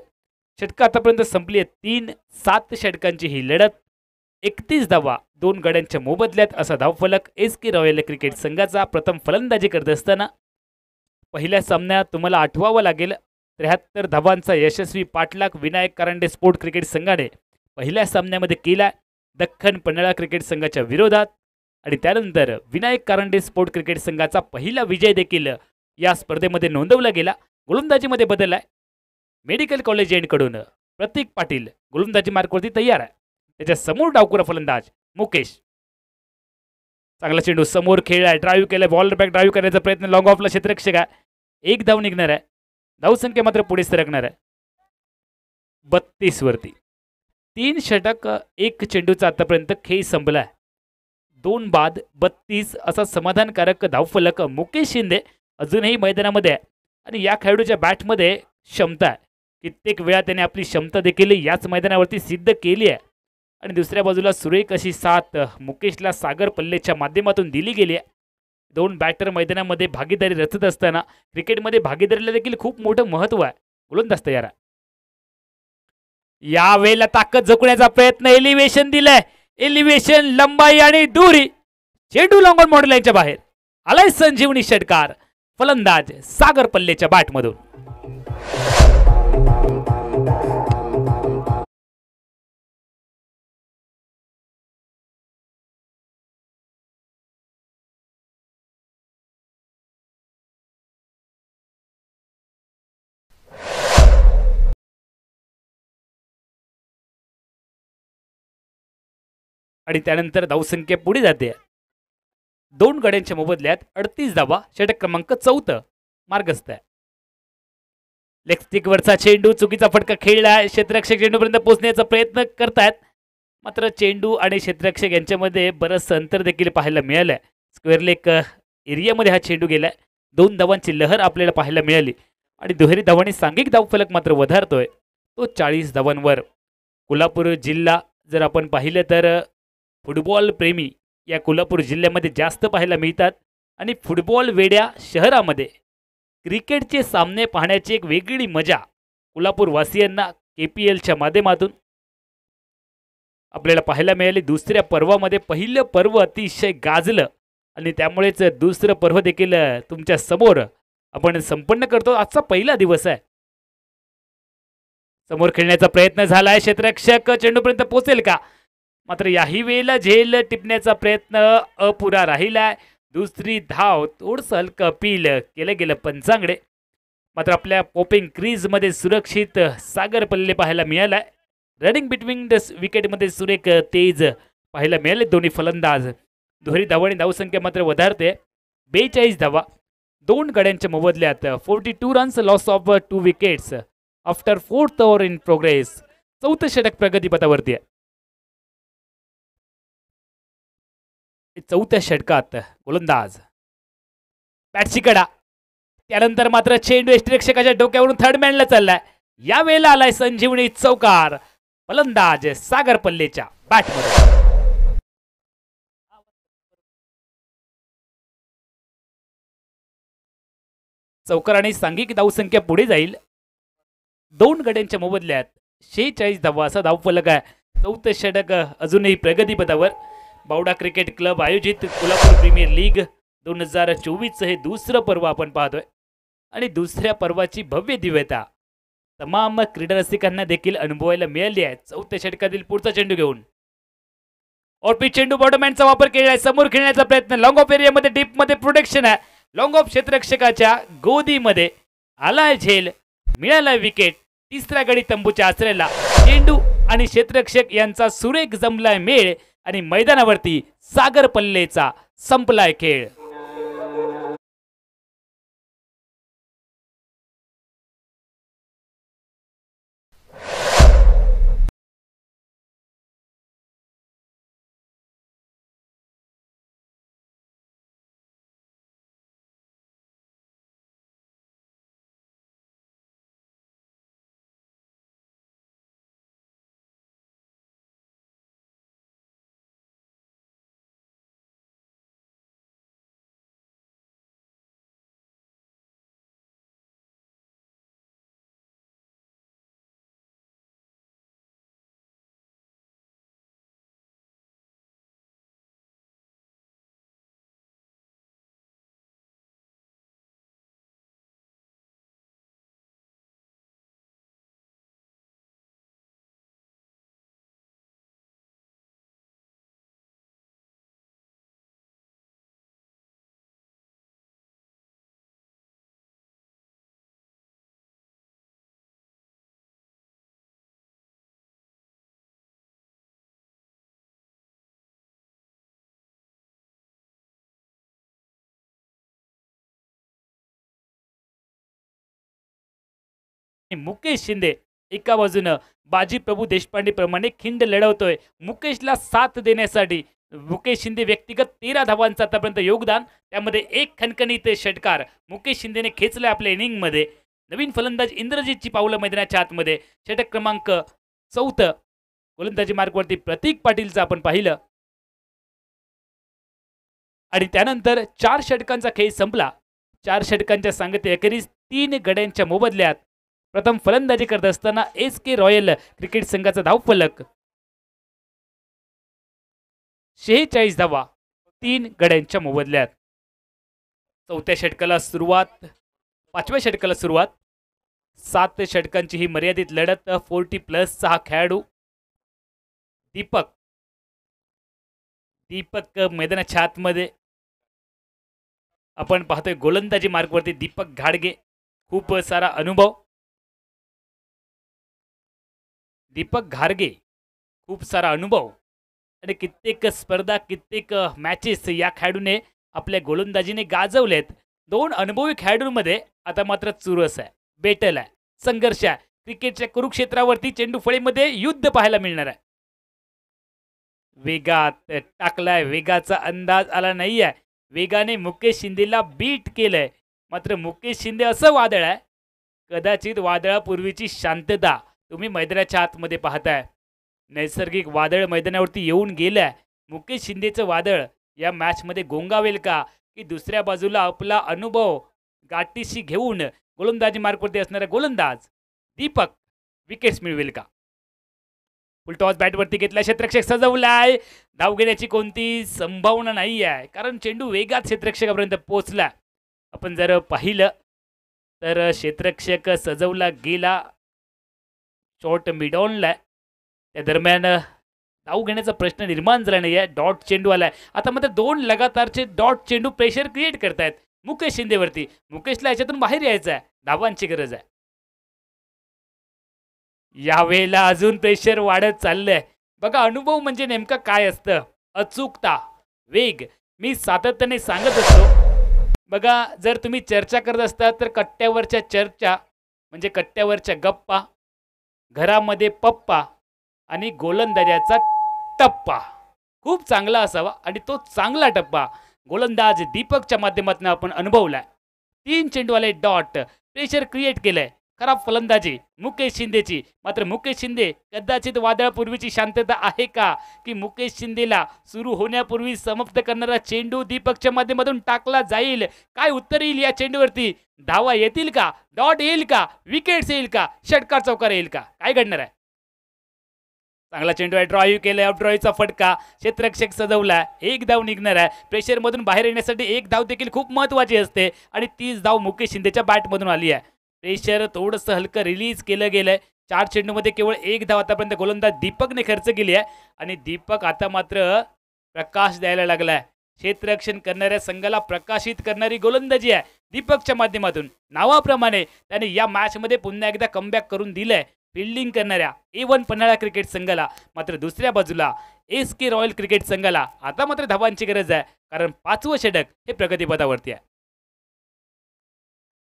षटकं आतापर्यंत संपली आहेत. 3-7 षटकांची ही लढत. 31 धावा 2 गड्यांच्या मोबदल्यात असा धावफलक एसके रॉयल क्रिकेट संघाचा. प्रथम फलंदाजी करत असताना पहिल्या सामन्यात तुम्हाला आठवावं लागेल 73 धावांचा यशस्वी पाठलाग विनायक कारंडे स्पोर्ट क्रिकेट संघाने पहिल्या सामन्यामध्ये केला दख्खन पन्हाळा क्रिकेट संघाच्या विरोधात. आणि त्यानंतर विनायक कारंडे स्पोर्ट क्रिकेट संघाचा पहिला विजय देखील या स्पर्धेमध्ये नोंदवला गेला. गोलंदाजीमध्ये बदल आहे. मेडिकल कॉलेज एंडकडून प्रतीक पाटील गोलंदाजी मार्कवरती तयार आहे. त्याच्या समोर डावकुरा फलंदाज मुकेश. चांगला चेंडू समोर खेळ आहे. ड्राईव्ह केलाय. बॉल बॅक ड्राईव्ह करण्याचा प्रयत्न. लॉंग ऑफला क्षेत्ररक्षक आहे. 1 धाव निघणार आहे. धावसंख्या मात्र पुढे सरकणार आहे 32 वरती. 3 षटक 1 चेंडूचा आतापर्यंत खेळ संपलाय. 2 बाद 32 असा समाधानकारक धावफलक. मुकेश शिंदे अजूनही मैदानामध्ये आहे आणि या खेळाडूच्या बॅटमध्ये क्षमता आहे. कित्येक वेळा त्याने आपली क्षमता देखील याच मैदानावरती सिद्ध केली आहे. आणि दुसऱ्या बाजूला सुरेख अशी साथ मुकेशला सागर पल्लेच्या माध्यमातून दिली गेली आहे. 2 बॅटर मैदानामध्ये भागीदारी रचत असताना क्रिकेटमध्ये भागीदारीला देखील खूप मोठं महत्त्व आहे. गोलंदाज तयार आहे. यावेळेला ताकद झोकण्याचा प्रयत्न. एलिव्हेशन दिलंय. एलिव्हेशन, लंबाई आणि दुरी. चेंडू लॉंग ऑन मॉडेल लाईनच्या बाहेर आलाय. संजीवनी षटकार फलंदाज सागर पल्लेच्या बॅटमधून. आणि त्यानंतर धावसंख्या पुढे जाते. 2 गड्यांच्या मोबदल्यात 38 धावा. षटक क्रमांक 4 मार्गस्थ आहे. लेगस्टिकवरचा चेंडू चुकीचा फटका खेळला. क्षेत्ररक्षक चेंडूपर्यंत पोहोचण्याचा प्रयत्न करतायत. मात्र चेंडू आणि क्षेत्ररक्षक यांच्यामध्ये बरंचसं अंतर देखील पाहायला मिळालंय. स्क्वेअर लेग एरियामध्ये हा चेंडू गेलाय. 2 धावांची लहर आपल्याला पाहायला मिळाली आणि दुहेरी धावांनी सांघिक धावफलक मात्र वधारतोय तो 40 धावांवर. कोल्हापूर जिल्हा जर आपण पाहिलं तर फुटबॉल प्रेमी या कोल्हापूर जिल्ह्यामध्ये जास्त पाहायला मिळतात आणि फुटबॉल वेड्या शहरामध्ये क्रिकेटचे सामने पाहण्याची एक वेगळी मजा कोल्हापूर वासियांना KPLच्या माध्यमातून आपल्याला पाहायला मिळाली. दुसऱ्या पर्वामध्ये पहिलं पर्व अतिशय गाजलं आणि त्यामुळेच दुसरं पर्व देखील तुमच्या समोर आपण संपन्न करतो. आजचा पहिला दिवस आहे. समोर खेळण्याचा प्रयत्न झालाय. क्षेत्ररक्षक चेंडूपर्यंत पोहोचेल का? मात्र याही वेळेला झेल टिपण्याचा प्रयत्न अपुरा राहिलाय. दुसरी धाव थोडंसं हलकं अपील केलं गेलं पंचांगडे. मात्र आपल्या पोपिंग क्रीजमध्ये सुरक्षित सागर पल्ले पाहायला मिळालाय. रनिंग बिटवीन द विकेटमध्ये सुरेख तेज पाहायला मिळाले दोन्ही फलंदाज. दुहेरी धावा आणि धावसंख्या मात्र वधारते. 42 धावा 2 गड्यांच्या मोबदल्यात. 42 runs, loss of 2 wickets after 4th over in progress. 4थं षटक प्रगतीपथावरती आहे. 4थ्या षटकात गोलंदाज बॅटची कडा. त्यानंतर मात्र चेंडू यष्टिरक्षकाच्या डोक्यावरून थर्ड मॅनला चाललाय. या वेळेला आलाय संजीवनी चौकार फलंदाज सागर पल्लेच्या बॅटमध्ये. चौकार आणि सांघिक धावसंख्या पुढे जाईल. 2 गड्यांच्या मोबदल्यात 46 धावा असा धावफलक आहे. 4थं षटक अजूनही प्रगतीपथावर. बावडा क्रिकेट क्लब आयोजित कोल्हापूर प्रीमियर लीग 2024चं हे दुसरं पर्व आपण पाहतोय आणि दुसऱ्या पर्वाची भव्य दिव्यता तमाम क्रीडा रसिकांना देखील अनुभवायला मिळाली आहे. चौथ्या षटकातील पुढचा चेंडू घेऊन और पिच चेंडू बॉटमहँडचा वापर केला आहे. समोर खेळण्याचा प्रयत्न, लॉंग ऑफ एरियामध्ये डीप मध्ये प्रोटेक्शन आहे. लॉंग ऑफ क्षेत्ररक्षकाच्या गोदीमध्ये आलाय झेल, मिळाला विकेट. तिसऱ्या गडी तंबूच्या आसऱ्याला चेंडू आणि क्षेत्ररक्षक यांचा सुरेख जमलाय मेळ आणि मैदानावरती सागर पल्लेचा संपलाय खेळ. मुकेश शिंदे एका बाजूनं बाजी प्रभू देशपांडे प्रमाणे खिंड लढवतोय. मुकेशला साथ देण्यासाठी मुकेश शिंदे व्यक्तिगत 13 धावांचं आतापर्यंत योगदान, त्यामध्ये एक खणखणीत षटकार मुकेश शिंदेने खेचलाय आपल्या इनिंगमध्ये. नवीन फलंदाज इंद्रजीतची पावलं मैदानाच्या आतमध्ये. षटक क्रमांक 4 गोलंदाजी मार्कवरती प्रतीक पाटीलचं आपण पाहिलं आणि त्यानंतर 4 षटकांचा खेळ संपला. 4 षटकांच्या सांगते अखेरीस 3 गड्यांच्या मोबदल्यात प्रथम फलंदाजी करत असताना SK रॉयल क्रिकेट संघाचा धावफलक 46 धावा 3 गड्यांच्या मोबदल्यात. 4थ्या षटकाला सुरुवात, 5व्या षटकाला सुरुवात. 7 षटकांची ही मर्यादित लढत. 40+ हा खेळाडू दीपक मैदानाच्या आतमध्ये आपण पाहतोय. गोलंदाजी मार्कवरती दीपक घाडगे, खूप सारा अनुभव. दीपक घाडगे खूप सारा अनुभव आणि कित्येक स्पर्धा, कित्येक मॅचेस या खेळाडूने आपल्या गोलंदाजीने गाजवलेत. 2 अनुभवी खेळाडूंमध्ये आता मात्र चुरस आहे, बेटल आहे, संघर्ष आहे. क्रिकेटच्या कुरुक्षेत्रावरती चेंडू फळीमध्ये युद्ध पाहायला मिळणार आहे. वेगात टाकलाय, वेगाचा अंदाज आला नाहीये. वेगाने मुकेश शिंदेला बीट केलंय. मात्र मुकेश शिंदे असं वादळ आहे, कदाचित वादळापूर्वीची शांतता तुम्ही मैदानाच्या आतमध्ये पाहताय. नैसर्गिक वादळ मैदानावरती येऊन गेलंय. मुकेश शिंदेचं वादळ या मॅचमध्ये गोंगावेल का, की दुसऱ्या बाजूला आपला अनुभव गाठीशी घेऊन गोलंदाजी मार्कवरती असणारा गोलंदाज दीपक विकेट्स मिळवेल का. फुलटॉस बॅटवरती घेतला, क्षेत्ररक्षक सजवलाय. धाव घेण्याची कोणती संभावना नाही आहे, कारण चेंडू वेगात क्षेत्ररक्षकापर्यंत पोहोचला. आपण जर पाहिलं तर क्षेत्ररक्षक सजवला गेला, शॉट मिडॉनला. त्या दरम्यान धाव घेण्याचा प्रश्न निर्माण झाला नाही आहे. डॉट चेंडू आलाय. आता मात्र 2 लगातारचे डॉट चेंडू प्रेशर क्रिएट करतायत मुकेश शिंदेवरती. मुकेशला याच्यातून बाहेर यायचं आहे, धावांची गरज आहे. यावेळेला अजून प्रेशर वाढत चाललंय. बघा, अनुभव म्हणजे नेमकं काय असतं, अचूकता, वेग. मी सातत्याने सांगत असतो, बघा, जर तुम्ही चर्चा करत असता तर कट्ट्यावरच्या चर्चा म्हणजे कट्ट्यावरच्या गप्पा, घरामध्ये पप्पा आणि गोलंदाजाचा टप्पा खूप चांगला असावा. आणि तो चांगला टप्पा गोलंदाज दीपकच्या माध्यमातून आपण अनुभवलाय. 3 चेंडूवाले डॉट, प्रेशर क्रिएट केलंय. खराब फलंदाजी मुकेश शिंदेची. मात्र मुकेश शिंदे, कदाचित वादळापूर्वीची शांतता आहे का, की मुकेश शिंदेला सुरू होण्यापूर्वी समाप्त करणारा चेंडू दीपकच्या माध्यमातून टाकला जाईल. काय उत्तर येईल या चेंडूवरती? धावा येतील का, डॉट येईल का, विकेट्स येईल का, षटकार चौकार येईल का, काय घडणार आहे? चांगला चेंडू आहे, ड्राईव्ह केलाय, ड्राईव्हचा फटका, क्षेत्ररक्षक सजवला, एक धाव निघणार आहे. प्रेशरमधून बाहेर येण्यासाठी एक धाव देखील खूप महत्त्वाची असते आणि तीच धाव मुकेश शिंदेच्या बॅटमधून आली आहे. प्रेशर थोडंसं हलकं रिलीज केलं गेलंय. 4 चेंडूमध्ये केवळ एक धाव आतापर्यंत गोलंदाज दीपकने खर्च केली आहे आणि दीपक आता मात्र प्रकाश द्यायला लागलाय. क्षेत्ररक्षण करणाऱ्या संघाला प्रकाशित करणारी गोलंदाजी आहे दीपकच्या माध्यमातून. नावाप्रमाणे त्याने या मॅचमध्ये पुन्हा एकदा कमबॅक करून दिलंय फिल्डिंग करणाऱ्या A1 पन्हाळा क्रिकेट संघाला. मात्र दुसऱ्या बाजूला SK रॉयल क्रिकेट संघाला आता मात्र धावांची गरज आहे, कारण 5वं षटक हे प्रगतीपथावरती आहे.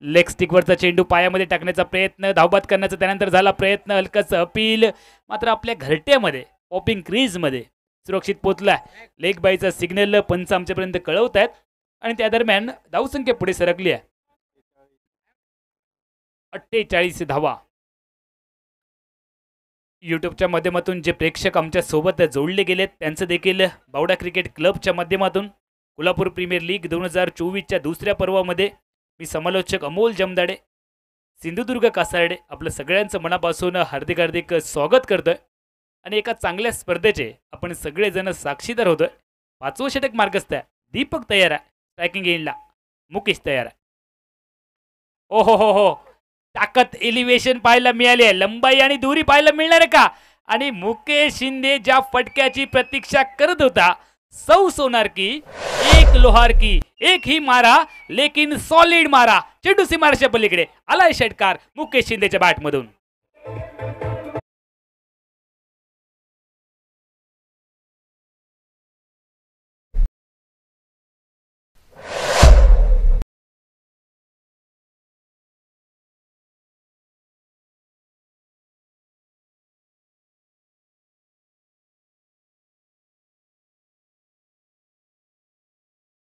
लेग स्टिकवरचा चेंडू पायामध्ये टाकण्याचा प्रयत्न, धावबाद करण्याचा त्यानंतर झाला प्रयत्न, हलकंसं अपील, मात्र आपल्या घरट्यामध्ये पॉपिंग क्रीजमध्ये सुरक्षित पोचलाय. लेग बायचा सिग्नल पंच आमच्यापर्यंत कळवत आहेत आणि त्या दरम्यान धावसंख्या पुढे सरकली आहे. 48 धावा. यूट्यूबच्या माध्यमातून जे प्रेक्षक आमच्या सोबत जोडले गेलेत त्यांचं देखील बावडा क्रिकेट क्लबच्या माध्यमातून कोल्हापूर प्रीमियर लीग 2024च्या दुसऱ्या पर्वामध्ये मी समालोचक अमोल जमदाडे, सिंधुदुर्ग कासारडे आपलं सगळ्यांचं मनापासून हार्दिक हार्दिक स्वागत करतोय आणि एका चांगल्या स्पर्धेचे आपण सगळेजण साक्षीदार होतोय. 5वं षटक मार्गस्थ आहे. दीपक तयार आहे स्ट्रायकिंग एंडला, मुकेश तयार आहे. ओ हो, ताकद एलिव्हेशन पाहायला मिळाली आहे, लंबाई आणि दुरी पाहायला मिळणार आहे का? आणि मुकेश शिंदे ज्या फटक्याची प्रतीक्षा करत होता, सौ सोनार की एक लोहार की एक ही मारा लेकिन सॉलिड मारा. चेंडू सीमारेषेच्या पलीकडे आलाय षटकार मुकेश शिंदेच्या बॅटमधून.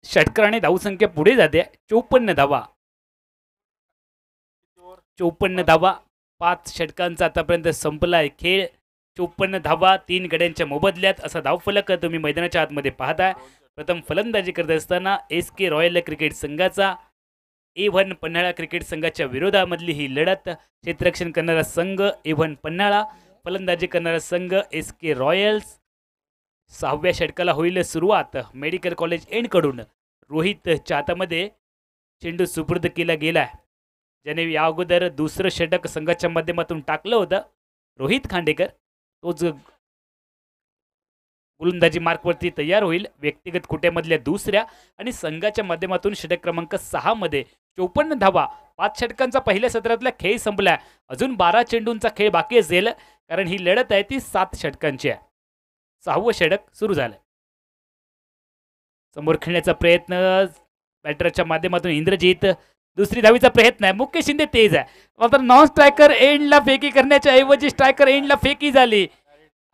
षटकाराने धावसंख्या पुढे जाते. 54 धावा. 54 धावा. 5 षटकांचा आतापर्यंत संपलाय खेळ. 54 धावा 3 गड्यांच्या मोबदल्यात असा धावफलक तुम्ही मैदानाच्या आतमध्ये पाहताय. प्रथम फलंदाजी करत असताना SK रॉयल क्रिकेट संघाचा A1 पन्हाळा क्रिकेट संघाच्या विरोधामधली ही लढत. क्षेत्ररक्षण करणारा संघ A1 पन्हाळा, फलंदाजी करणारा संघ SK रॉयल्स. 6व्या षटकाला होईल सुरुवात. मेडिकल कॉलेज एंडकडून रोहितच्या हातामध्ये चेंडू सुपूर्द केला गेलाय, ज्याने या अगोदर दुसरं षटक संघाच्या माध्यमातून टाकलं होतं. रोहित खांडेकर तोच गोलंदाजी मार्कवरती तयार होईल. व्यक्तिगत कुट्यामधल्या दुसऱ्या आणि संघाच्या माध्यमातून षटक क्रमांक 6 मध्ये 54 धावा. 5 षटकांचा पहिल्या सत्रातला खेळ संपला. अजून 12 चेंडूंचा खेळ बाकी असेल, कारण ही लढत आहे ती 7 षटकांची आहे. 6वं षटक सुरू झालं. समोर खेळण्याचा प्रयत्न बॅटरच्या माध्यमातून इंद्रजीत. दुसरी धावीचा प्रयत्न आहे. मुकेश शिंदे तेज आहे, मात्र नॉन स्ट्रायकर एंडला फेकी करण्याच्या ऐवजी स्ट्रायकर एंडला फेकी झाली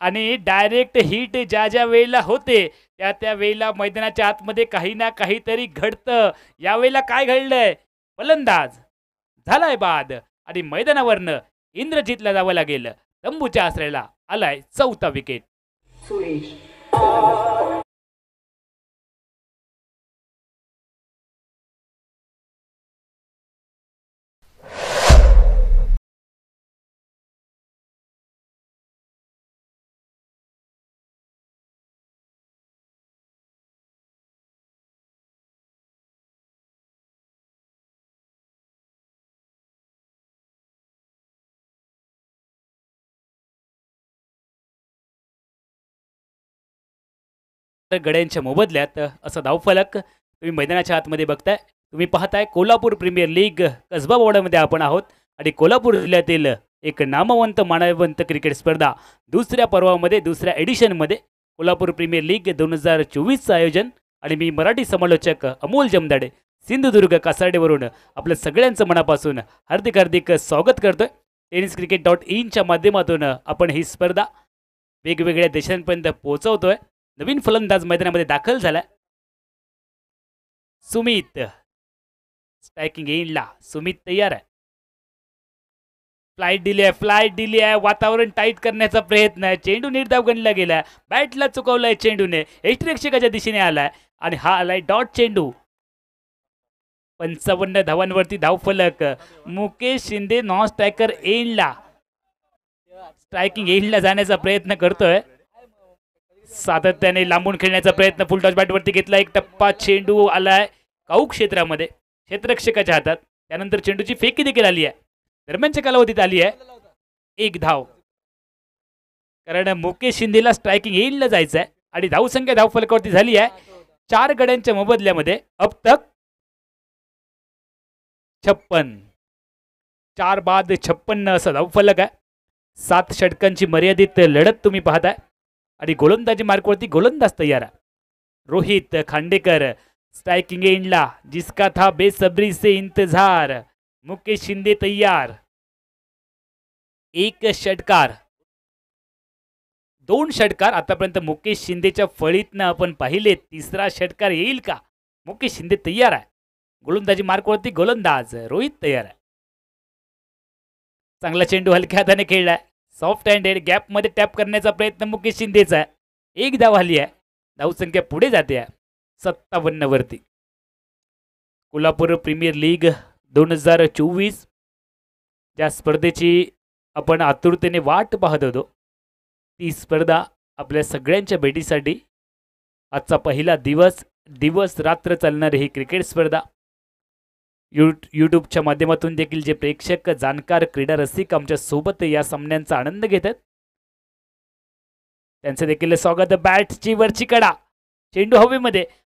आणि डायरेक्ट हिट ज्या वेळेला होते त्या वेळेला मैदानाच्या आतमध्ये काही ना काहीतरी घडतं. यावेळेला काय घडलंय? फलंदाज झालाय बाद आणि मैदानावरनं इंद्रजीतला जावं लागेल. तंबूच्या आसऱ्याला आलाय 4था विकेट. गड्यांच्या मोबदल्यात असा धावफलक तुम्ही मैदानाच्या आतमध्ये बघताय. तुम्ही पाहताय कोल्हापूर प्रीमियर लीग कसबा बोर्डामध्ये आपण आहोत आणि कोल्हापूर जिल्ह्यातील एक नामवंत मानवंत क्रिकेट स्पर्धा दुसऱ्या पर्वामध्ये दुसऱ्या एडिशनमध्ये कोल्हापूर प्रीमियर लीग 2024चं आयोजन. आणि मी मराठी समालोचक अमोल जमदाडे सिंधुदुर्ग कासारडेवरून आपल्या सगळ्यांचं मनापासून हार्दिक हार्दिक स्वागत करतोय. tenniscricket.in माध्यमातून आपण ही स्पर्धा वेगवेगळ्या देशांपर्यंत पोहोचवतोय. नवीन फलंदाज मैदानामध्ये दाखल झालाय. सुमित स्ट्रायकिंग एंडला. सुमित तयार आहे. फ्लाईट दिली आहे. वातावरण टाईट करण्याचा प्रयत्न आहे. चेंडू निर्धाव गणला गेला. बॅटला चुकवलाय चेंडूने. यष्टिरक्षकाच्या दिशेने आलाय आणि हा आलाय डॉट चेंडू. 55 धावांवरती धावफलक. मुकेश शिंदे नॉन स्ट्रायकर एंडला. स्ट्रायकिंग एंडला जाण्याचा प्रयत्न करतोय. सातत्याने लांबून खेळण्याचा प्रयत्न, फुल टॉस बॅटवरती घेतला, एक टप्पा, चेंडू आलाय काऊ क्षेत्रामध्ये क्षेत्ररक्षकाच्या हातात. त्यानंतर चेंडूची फेकी देखील आली आहे, दरम्यानच्या कालावधीत आली आहे. एक धाव, कारण मुकेश शिंदेला स्ट्रायकिंग एंडला जायचं आहे आणि धावसंख्या धावफलकावरती झाली आहे 4 गड्यांच्या मोबदल्यामध्ये. अब तक 56, 4 बाद 56 असा धावफलक आहे. 7 षटकांची मर्यादित लढत तुम्ही पाहताय आणि गोलंदाजी मार्कवरती गोलंदाज तयार आहे. रोहित खांडेकर स्ट्राइकिंग एंडला, जिसका था बेसब्री से इंतजार. मुकेश शिंदे तैयार. एक षटकार, 2 षटकार आतापर्यंत मुकेश शिंदेच्या फळीतनं आपण पाहिले. तिसरा षटकार येईल का? मुकेश शिंदे तयार आहे. गोलंदाजी मार्कवरती गोलंदाज रोहित तयार आहे. चांगला चेंडू हलक्या हाताने खेळलाय, सॉफ्ट हँडेड, गॅप मध्ये टॅप करण्याचा प्रयत्न मुकेश शिंदेचा आहे. एक धाव आली आहे, धावसंख्या पुढे जाते आहे 57 वरती. कोल्हापूर प्रीमियर लीग 2024 ज्या स्पर्धेची आपण आतुरतेने वाट पाहत होतो, ती स्पर्धा आपल्या सगळ्यांच्या भेटीसाठी आजचा पहिला दिवस रात्र चालणारी ही क्रिकेट स्पर्धा यूट्यूबच्या माध्यमातून देखील जे प्रेक्षक, जाणकार, क्रीडा रसिक आमच्या सोबत या सामन्यांचा आनंद घेतात, त्यांचे देखील स्वागत. बॅटची वरची कडा, चेंडू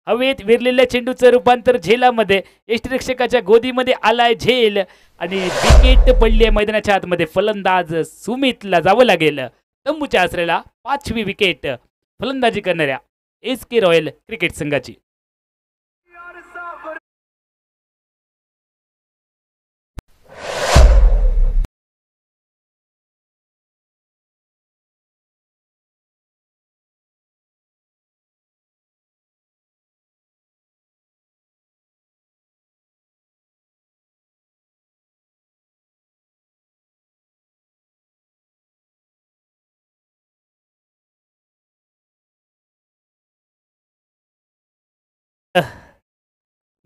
हवेत विरलेल्या चेंडूचं रूपांतर झेलामध्ये, यष्टिरक्षकाच्या गोदीमध्ये आलाय झेल आणि विकेट पडली आहे मैदानाच्या आतमध्ये. फलंदाज सुमितला जावं लागेल. तंबूच्या आसऱ्याला 5वी विकेट फलंदाजी करणाऱ्या SK रॉयल क्रिकेट संघाची.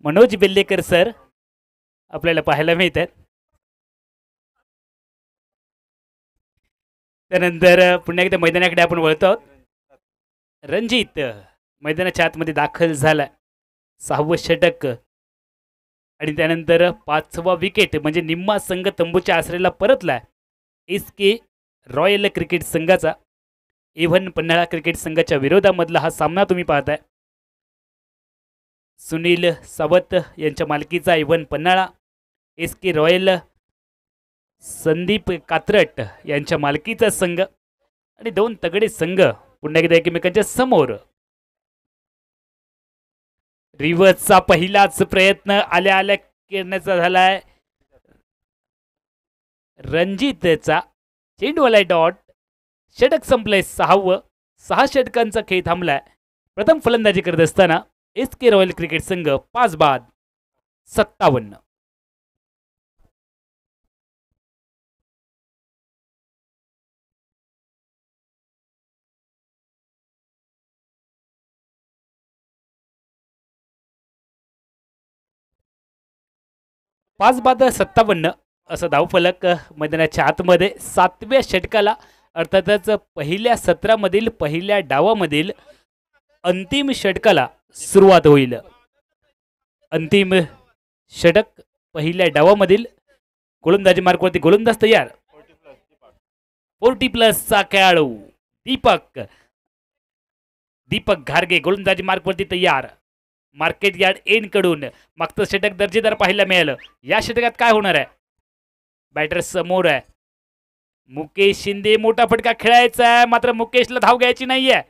मनोज बेल्लेकर सर आपल्याला पाहायला मिळतात. त्यानंतर पुन्हा एकदा मैदानाकडे आपण वळतो आहोत. रणजित मैदानाच्या आतमध्ये दाखल झालाय, 6वं षटक आणि त्यानंतर 5वा विकेट, म्हणजे निम्मा संघ तंबूच्या आसऱ्याला परतलाय. SK रॉयल क्रिकेट संघाचा A1 पन्हाळा क्रिकेट संघाच्या विरोधामधला हा सामना तुम्ही पाहताय. सुनील सावत यांच्या मालकीचा A1 Panhala, SK royal Sandeep Katrat यांच्या मालकीचा संघ आणि 2 तगडे संघ पुन्हा एकदा एकमेकांच्या समोर. रिव्हर्सचा पहिलाच प्रयत्न आल्या करण्याचा झालाय रणजितचा. चेंडू आलाय डॉट. षटक संपलंय 6वं. 6 षटकांचा खेळ थांबलाय. प्रथम फलंदाजी करत असताना SK रॉयल क्रिकेट संघ 5 बाद 57. पाच बाद 57 असा धावफलक मैदानाच्या आतमध्ये. 7व्या षटकाला अर्थातच पहिल्या सत्रामधील पहिल्या डावामधील अंतिम षटकाला सुरुवात होईल. अंतिम षटक पहिल्या डावामधील गोलंदाजी मार्कवरती गोलंदाज तयार. 40+ खेळाडू दीपक घारगे गोलंदाजी मार्कवरती तयार. मार्केट यार्ड एंड कडून मागचं षटक दर्जेदार पाहायला मिळालं. या षटकात काय होणार आहे? बॅटर समोर आहे. मुकेश शिंदे, मोठा फटका खेळायचा आहे, मात्र मुकेशला धाव घ्यायची नाहीये.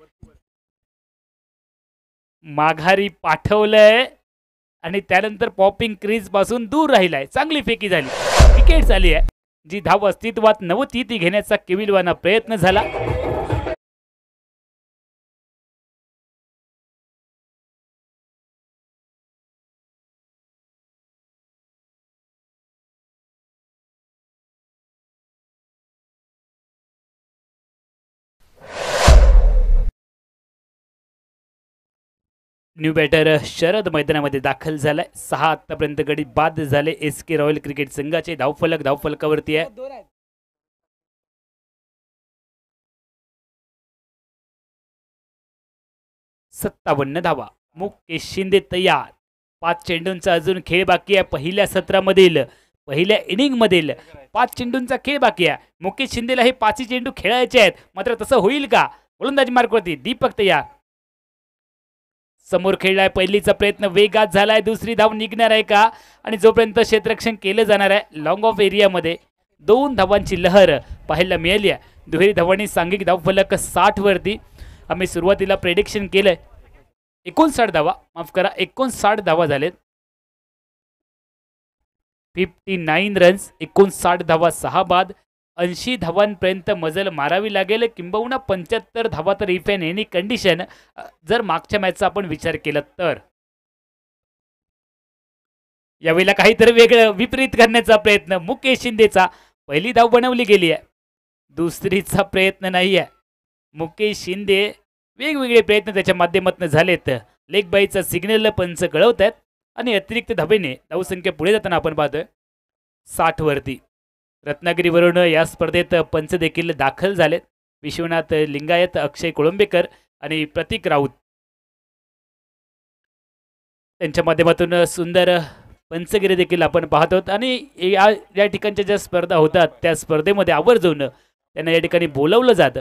माघारी पाठवलंय आणि त्यानंतर पॉपिंग क्रीज पासून दूर राहिलाय. चांगली फेकी झाली, विकेट झाली आहे. जी धाव अस्तित्वात नव्हती ती घेण्याचा केविलवाना प्रयत्न झाला. न्यू बॅटर शरद मैदानामध्ये दाखल झालाय. 6 आतापर्यंत गडी बाद झाले SK रॉयल क्रिकेट संघाचे. धावफलकावरती आहे 57 धावा. मुकेश शिंदे तयार. 5 चेंडूंचा अजून खेळ बाकी आहे. पहिल्या सत्रामधील पहिल्या इनिंग मधील 5 चेंडूंचा खेळ बाकी आहे. मुकेश शिंदेला हे 5 चेंडू खेळायचे आहेत, मात्र तसं होईल का? गोलंदाजी मार्कवरती दीपक तयार. समोर खेळलाय, पहिलीचा प्रयत्न वेगात झालाय, दुसरी धाव निघणार आहे का? आणि जोपर्यंत क्षेत्ररक्षण केलं जाणार आहे लॉंग ऑफ एरियामध्ये 2 धावांची लहर पाहायला मिळाली आहे. दुहेरी धावांनी सांघिक धावफलक 60 वरती. आम्ही सुरुवातीला प्रेडिक्शन केलंय 59 धावा, माफ करा 59 धावा झालेत. 59 रन्स, 59 धावा, 6 बाद. 80 धावांपर्यंत मजल मारावी लागेल, किंबहुना 75 धावा तर इफ इन एनी कंडिशन जर मागच्या मॅचचा आपण विचार केला तर. यावेळेला काहीतरी वेगळं विपरीत करण्याचा प्रयत्न मुकेश शिंदेचा. पहिली धाव बनवली गेली आहे, दुसरीचा प्रयत्न नाही आहे. मुकेश शिंदे वेगवेगळे प्रयत्न त्याच्या माध्यमातून झालेत. लेग बाईचा सिग्नल पंच कळवत आहेत आणि अतिरिक्त धावेने धावसंख्या पुढे जाताना आपण पाहतोय 60 वरती. रत्नागिरीवरून या स्पर्धेत पंच देखील दाखल झालेत. विश्वनाथ लिंगायत, अक्षय कोळंबेकर आणि प्रतीक राऊत त्यांच्या माध्यमातून सुंदर पंचगिरी देखील आपण पाहतो. आणि या ठिकाणच्या ज्या स्पर्धा होतात त्या स्पर्धेमध्ये आवर्जून त्यांना या ठिकाणी बोलवलं जातं,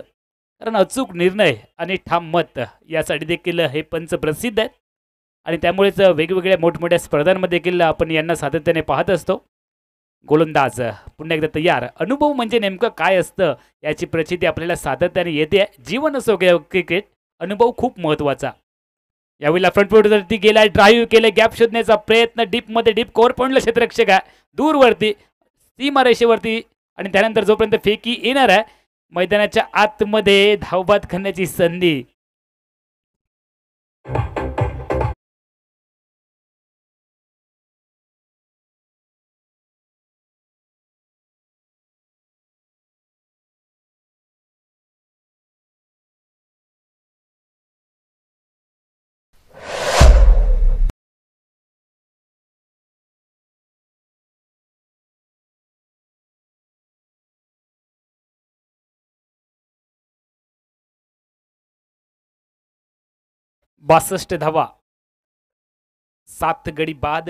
कारण अचूक निर्णय आणि ठाम मत यासाठी देखील हे पंच प्रसिद्ध आहेत. आणि त्यामुळेच वेगवेगळ्या मोठमोठ्या स्पर्धांमध्ये देखील आपण यांना सातत्याने पाहत असतो. गोलंदाज पुन्हा एकदा तयार. अनुभव म्हणजे नेमकं काय असतं याची प्रचिती आपल्याला सातत्याने येते. जीवन असो क्रिकेट, अनुभव खूप महत्त्वाचा. यावेळेला फ्रंट फूटवरती गेलाय, ड्राईव्ह केले, गॅप शोधण्याचा प्रयत्न, डीपमध्ये डीप कव्हर पॉईंटला क्षेत्ररक्षक आहे दूरवरती सीमारेषेवरती. आणि त्यानंतर जोपर्यंत फेकी येणार आहे मैदानाच्या आतमध्ये धावबाद करण्याची संधी. बासष्ट धावा, 7 गडी बाद.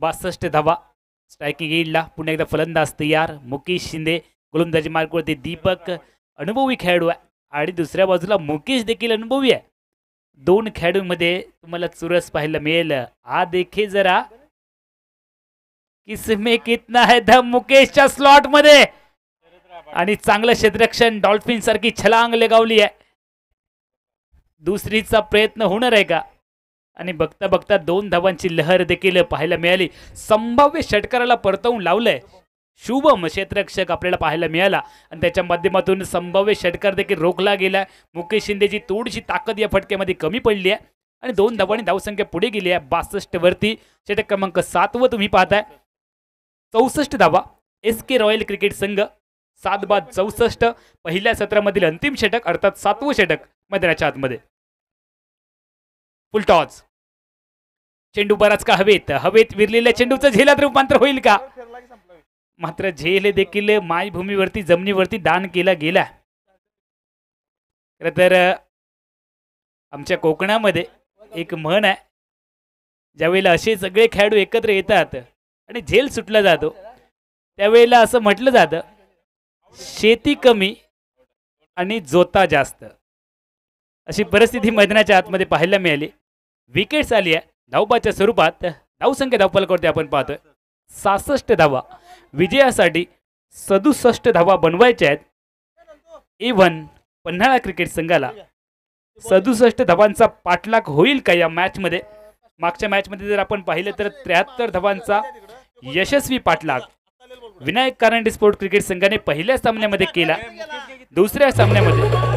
बासष्ट धावा. स्ट्रायकिंग एंडला पुन्हा एकदा फलंदाज तयार मुकेश शिंदे. गोलंदाजी मार्कवरती दीपक अनुभवी खेळाडू आहे आणि दुसऱ्या बाजूला मुकेश देखील अनुभवी आहे. 2 खेळाडूंमध्ये तुम्हाला चुरस पाहायला मिळेल. हा देखे जरा किसमें कितना है दम मुकेशच्या स्लॉट मध्ये. आणि चांगलं क्षेत्ररक्षण, डॉल्फिन सारखी छलांग लगावली आहे. दुसरीचा प्रयत्न होणार आहे का? आणि बघता बघता 2 धावांची लहर देखील पाहायला मिळाली. संभाव्य षटकाराला परतवून लावलंय शुभम क्षेत्ररक्षक आपल्याला पाहायला मिळाला आणि त्याच्या माध्यमातून संभाव्य षटकार देखील रोखला गेला. मुकेश शिंदेची थोडीशी ताकद या फटक्यामध्ये कमी पडली आहे आणि 2 धावांनी धावसंख्या पुढे गेली आहे 62 वरती. षटक क्रमांक 7 व तुम्ही पाहताय. 64 धावा. SK रॉयल क्रिकेट संघ 7 बाद 64. पहिल्या सत्रामधील अंतिम षटक अर्थात 7वं षटक मैदानाच्या आतमध्ये. फुल टॉस. चेंडू बराच का हवेत विरलेल्या चेंडूचं झेलात रूपांतर होईल का? मात्र झेल देखील मायभूमीवरती जमिनीवरती दान केला गेला. खरं तर आमच्या कोकणामध्ये एक म्हण आहे, ज्यावेळेला असे सगळे खेळाडू एकत्र येतात आणि झेल सुटला जातो त्यावेळेला असं म्हटलं जातं, शेती कमी आणि जोता जास्त. अशी परिस्थिती मैदानाच्या आतमध्ये पाहायला मिळाली. विकेट्स आली आहे धावबाच्या स्वरूपात. धावसंख्या धावफलकावरती आपण पाहतोय 66 धावा. विजयासाठी 67 धावा बनवायच्या आहेत. A1 पन्हाळा क्रिकेट संघाला 67 धावांचा पाठलाग होईल का या मॅच मध्ये? मागच्या मॅच मध्ये जर आपण पाहिलं तर 73 धावांचा यशस्वी पाठलाग विनायक कारंडे स्पोर्ट क्रिकेट संघाने पहिल्या सामन्यामध्ये केला. दुसऱ्या सामन्यामध्ये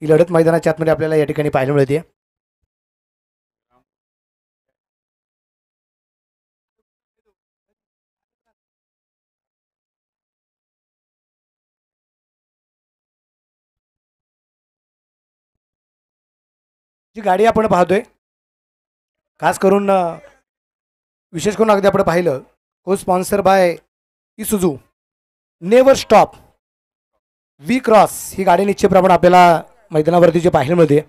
ही लढत मैदानाच्या आतमध्ये आपल्याला या ठिकाणी पाहायला मिळते. जी गाडी आपण पाहतोय खास करून विशेष करून अगदी आपण पाहिलं co sponsor by Isuzu never stop we cross ही गाडी निश्चितप्रमाणे आपल्याला मैदानावरती जे पाहायला मिळते.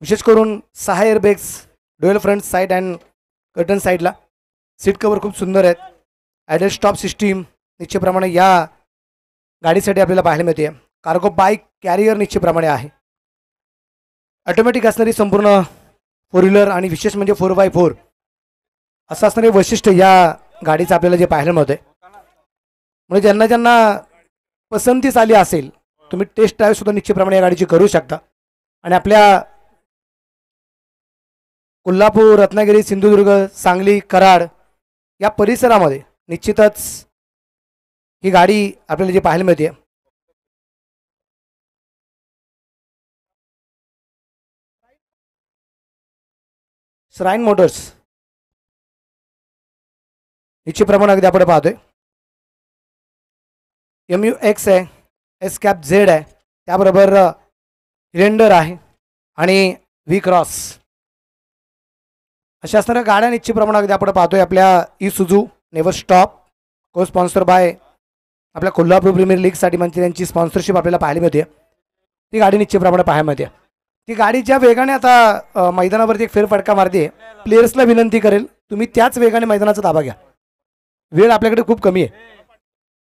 विशेष करून 6 airbags dual front side and curtain साईडला सीट कवर खूप सुंदर आहेत. ॲडेड स्टॉप सिस्टीम निश्चितप्रमाणे या गाडीसाठी आपल्याला पाहायला मिळते. कार्गो बाईक कॅरियर निश्चितप्रमाणे आहे. ऑटोमॅटिक असणारी संपूर्ण 4 व्हीलर आणि विशेष म्हणजे 4x4 असं असणारे वैशिष्ट्य या गाडीचं आपल्याला जे पाहायला मिळतंय. म्हणजे ज्यांना ज्यांना पसंतीस आली असेल तुम्ही टेस्ट ड्राईव्ह सुद्धा निश्चितप्रमाणे या गाडीची करू शकता. आणि आपल्या कोल्हापूर, रत्नागिरी, सिंधुदुर्ग, सांगली, कराड या परिसरामध्ये निश्चितच ही गाडी आपल्याला जी पाहायला मिळते. श्राईन मोटर्स निश्चितप्रमाणे अगदी आपण पाहतोय. MU-X आहे, S-Cap Z आहे, त्याबरोबर हिलेंडर आहे आणि व्ही क्रॉस अशा असणाऱ्या गाड्या निश्चितप्रमाणे अगदी आपण पाहतोय. आपल्या इसुझू नेवर स्टॉप को स्पॉन्सर बाय आपल्या कोल्हापूर प्रीमियर लीगसाठी म्हणजे त्यांची स्पॉन्सरशिप आपल्याला पाहायला मिळते. ती गाडी निश्चितप्रमाणे पाहायला मिळते. ती गाडी ज्या वेगाने आता मैदानावरती एक फेरफटका मारते प्लेयर्सला विनंती करेल तुम्ही त्याच वेगाने मैदानाचा ताबा घ्या. वेळ आपल्याकडे खूप कमी आहे.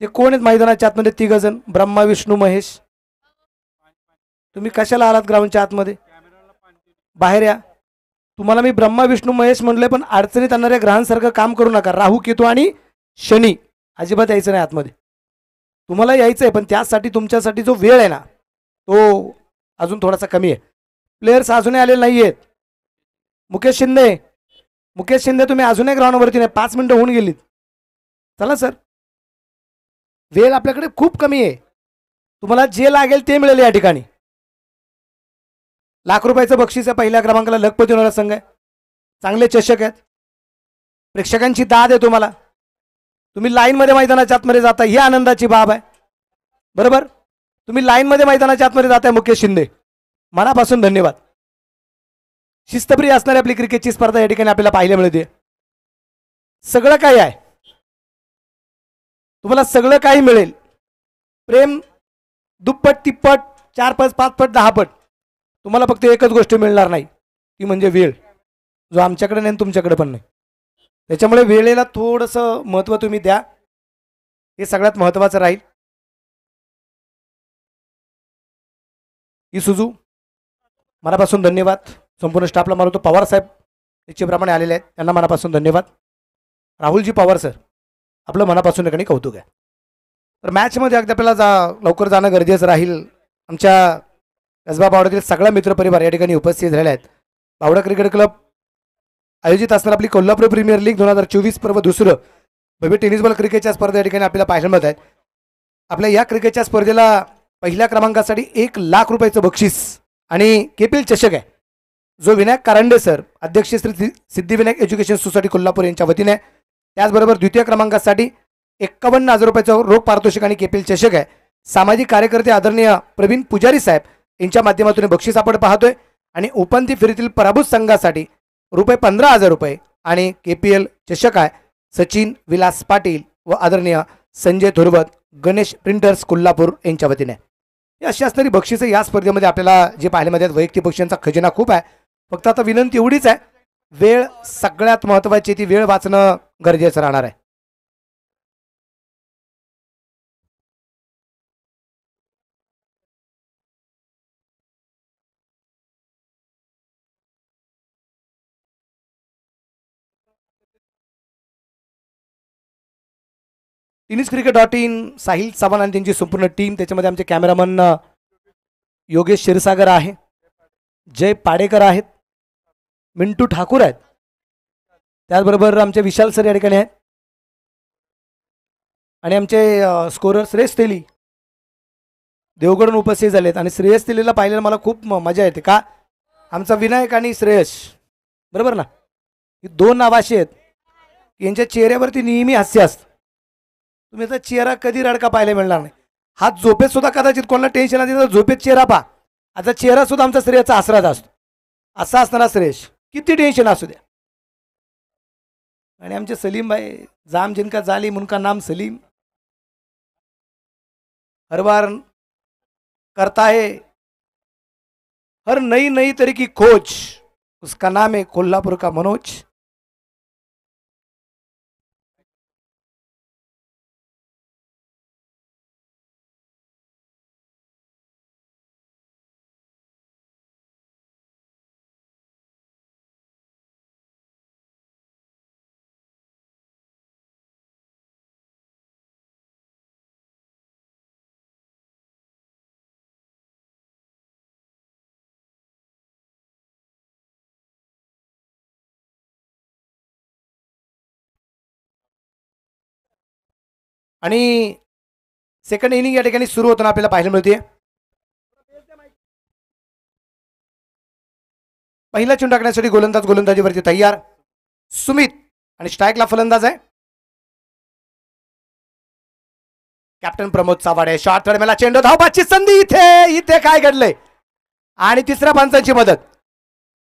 ते कोण आहेत मैदानाच्या आतमध्ये? 3 जण ब्रह्मा, विष्णू, महेश. तुम्ही कशाला आलात ग्राउंडच्या आतमध्ये? बाहेर या. तुम्हाला मी ब्रह्मा, विष्णू, महेश म्हणलोय पण अडचणीत आणणाऱ्या ग्रहांसारखं काम करू नका. राहू, केतू आणि शनी अजिबात यायचं नाही आतमध्ये. तुम्हाला यायचं आहे पण त्यासाठी तुमच्यासाठी जो वेळ आहे ना तो अजून थोडासा कमी आहे. प्लेयर्स अजूनही आलेले नाही आहेत. मुकेश शिंदे तुम्ही अजूनही ग्राउंडवरती नाही. 5 मिनिटं होऊन गेलीत. चला सर, वेळ आपल्याकडे खूप कमी आहे. तुम्हाला जे लागेल ते मिळेल या ठिकाणी. ₹1,00,000 बक्षीस आहे. पहिल्या क्रमांकाला लखपती होणारा संघ आहे. चांगले चषक आहेत. प्रेक्षकांची दाद आहे तुम्हाला. तुम्ही लाईनमध्ये मैदानाच्या आतमध्ये जाता ही आनंदाची बाब आहे. बरोबर, तुम्ही लाईनमध्ये मैदानाच्या आतमध्ये जाताय. मुकेश शिंदे मनापासून धन्यवाद. शिस्तप्रिय असणारी आपली क्रिकेटची स्पर्धा या ठिकाणी आपल्याला पाहायला मिळते. सगळं काही आहे. तुम्हाला सगळं काही मिळेल. प्रेम दुप्पट, तिप्पट, 4 पट, 5 पट, 10 पट. तुम्हाला फक्त एकच गोष्ट मिळणार नाही ती म्हणजे वेळ, जो आमच्याकडे नाही तुमच्याकडे पण नाही. त्याच्यामुळे वेळेला थोडंसं महत्त्व तुम्ही द्या. हे सगळ्यात महत्त्वाचं राहील. इसुझू मनापासून धन्यवाद. संपूर्ण स्टाफला मानतो. पवार साहेब निश्चितप्रमाणे आलेले आहेत त्यांना मनापासून धन्यवाद. राहुलजी पवार सर आपलं मनापासून ठिकाणी कौतुक आहे. तर मॅचमध्ये अगदी आपल्याला लवकर जाणं गरजेचं राहील. आमच्या कसबा बावड्यातील सगळा मित्रपरिवार या ठिकाणी उपस्थित झालेले आहेत. बावडा क्रिकेट क्लब आयोजित असणारी आपली कोल्हापूर प्रीमियर लीग 2024 पर्व दुसरं भव्य टेनिस बॉल क्रिकेटच्या स्पर्धा या ठिकाणी आपल्याला पाहायला मिळत आहेत. आपल्या या क्रिकेटच्या स्पर्धेला पहिल्या क्रमांकासाठी ₹1,00,000 बक्षीस आणि केपीएल चषक आहे, जो विनायक कारंडे सर अध्यक्ष श्री सिद्धिविनायक एज्युकेशन सोसायटी कोल्हापूर यांच्या वतीने. त्याचबरोबर द्वितीय क्रमांकासाठी ₹51,000 रोख पारितोषिक आणि केपीएल चषक आहे. सामाजिक कार्यकर्ते आदरणीय प्रवीण पुजारी साहेब यांच्या माध्यमातून बक्षीस आपण पाहतोय. आणि ओपनती फेरीतील पराभूत संघासाठी ₹15,000 आणि केपीएल चषक आहे. सचिन विलास पाटील व आदरणीय संजय धुरवत गणेश प्रिंटर्स कोल्हापूर यांच्या वतीने. ही अशी असणारी बक्षिसं या स्पर्धेमध्ये आपल्याला जे पाहायला मिळतात. वैयक्तिक बक्षिसांचा खजिना खूप आहे. फक्त आता विनंती एवढीच आहे, वेळ सगळ्यात महत्त्वाची. ती वेळ वाचणं गरजेचं राहणार आहे. टेनिसcricket.in साहिल चव्हाण आणि त्यांची संपूर्ण टीम. त्याच्यामध्ये आमचे कॅमेरामन योगेश क्षीरसागर आहे, जय पाडेकर आहेत, मिंटू ठाकूर आहेत, त्याचबरोबर आमचे विशाल सर या ठिकाणी आहेत आणि आमचे स्कोरर श्रेष्ठ तेली देवगडून उपस्थित झालेत आणि श्रेयस दिलेला पाहिलेला मला खूप मजा येते का आमचा विनायक आणि श्रेयस बरोबर ना ही दोन नाव अशी आहेत यांच्या चेहऱ्यावरती नेहमी हास्य असतं तुम्ही तर चेहरा कधी रडका पाहायला मिळणार नाही हा झोपेत सुद्धा कदाचित कोणाला टेन्शन आली तर झोपेत चेहरा पहा आता चेहरा सुद्धा आमचा श्रेयसचा आसराचा असतो असा असणारा श्रेयस किती टेन्शन असू द्या आणि आमचे सलीम भाई जाम जिनका जालिम उनका नाम सलीम हर बार करता है हर नई नई तरह की खोज उसका नाम है कोल्हापुर का मनोज आणि सेकंड इनिंग या ठिकाणी सुरू होताना आपल्याला पाहायला मिळते पहिला चेंडू टाकण्यासाठी गोलंदाजीवरती तयार सुमित आणि स्ट्राईकला फलंदाज आहे कॅप्टन प्रमोद चावाडे शॉट थर्ड मला चेंडू धावबाची संधी इथे इथे काय घडलंय आणि तिसऱ्या पंचांची मदत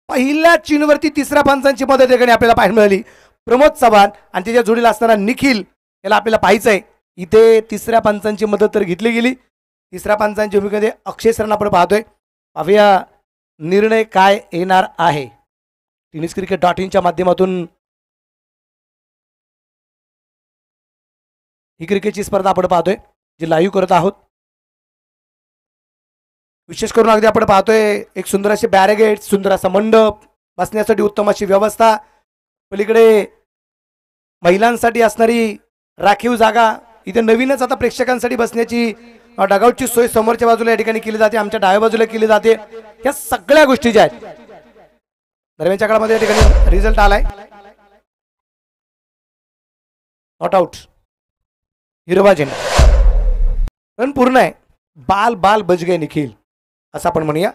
पहिल्या चेंडूवरती तिसऱ्या पंचांची मदत या ठिकाणी आपल्याला पाहायला मिळाली प्रमोद चव्हाण आणि त्याच्या जोडीला असणारा निखिल याला आपल्याला पाहायचंय इथे तिसऱ्या पंचांची मदत तर घेतली गेली तिसऱ्या पंचांच्या भूमिकेमध्ये अक्षय सरांना आपण पाहतोय पाहूया निर्णय काय येणार आहे tenniscricket.in माध्यमातून ही क्रिकेटची स्पर्धा आपण पाहतोय जी लाईव्ह करत आहोत विशेष करून अगदी आपण पाहतोय एक सुंदर असे बॅरिगेट सुंदर असा मंडप बसण्यासाठी उत्तम अशी व्यवस्था पलीकडे महिलांसाठी असणारी राखीव जागा इथे नवीनच आता प्रेक्षकांसाठी बसण्याची डगआउटची सोय समोरच्या बाजूला या ठिकाणी केली जाते आमच्या डाव्या बाजूला केली जाते या सगळ्या गोष्टी ज्या आहेत दरम्यानच्या काळामध्ये या ठिकाणी रिझल्ट आलाय नॉट आउट हिरवा झेंडा रन पूर्ण आहे बाल बाल बच गए निखिल असं आपण म्हणूया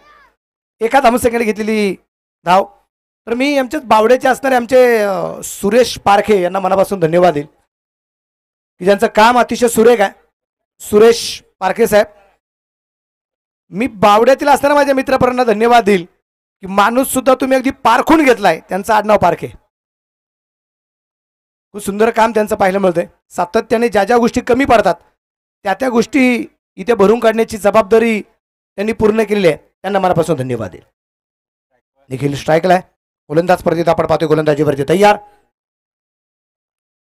एका धावसेकंड घेतलेली धाव तर मी आमच्याच बावड्याचे असणारे आमचे सुरेश पारखे यांना मनापासून धन्यवाद देईल की ज्यांचं काम अतिशय सुरेख आहे सुरेश पारखे साहेब मी बावड्यातील असणाऱ्या माझ्या मित्रपरांना धन्यवाद देईल की माणूस सुद्धा तुम्ही अगदी पारखून घेतलाय त्यांचं आडनाव पारखे खूप सुंदर काम त्यांचं पाहायला मिळतंय सातत्याने ज्या ज्या गोष्टी कमी पडतात त्या गोष्टी इथे भरून काढण्याची जबाबदारी त्यांनी पूर्ण केलेली आहे त्यांना मनापासून धन्यवाद देईल निखिल स्ट्राईकला आहे गोलंदाज स्पर्धेत आपण पाहतोय गोलंदाजीवरती तयार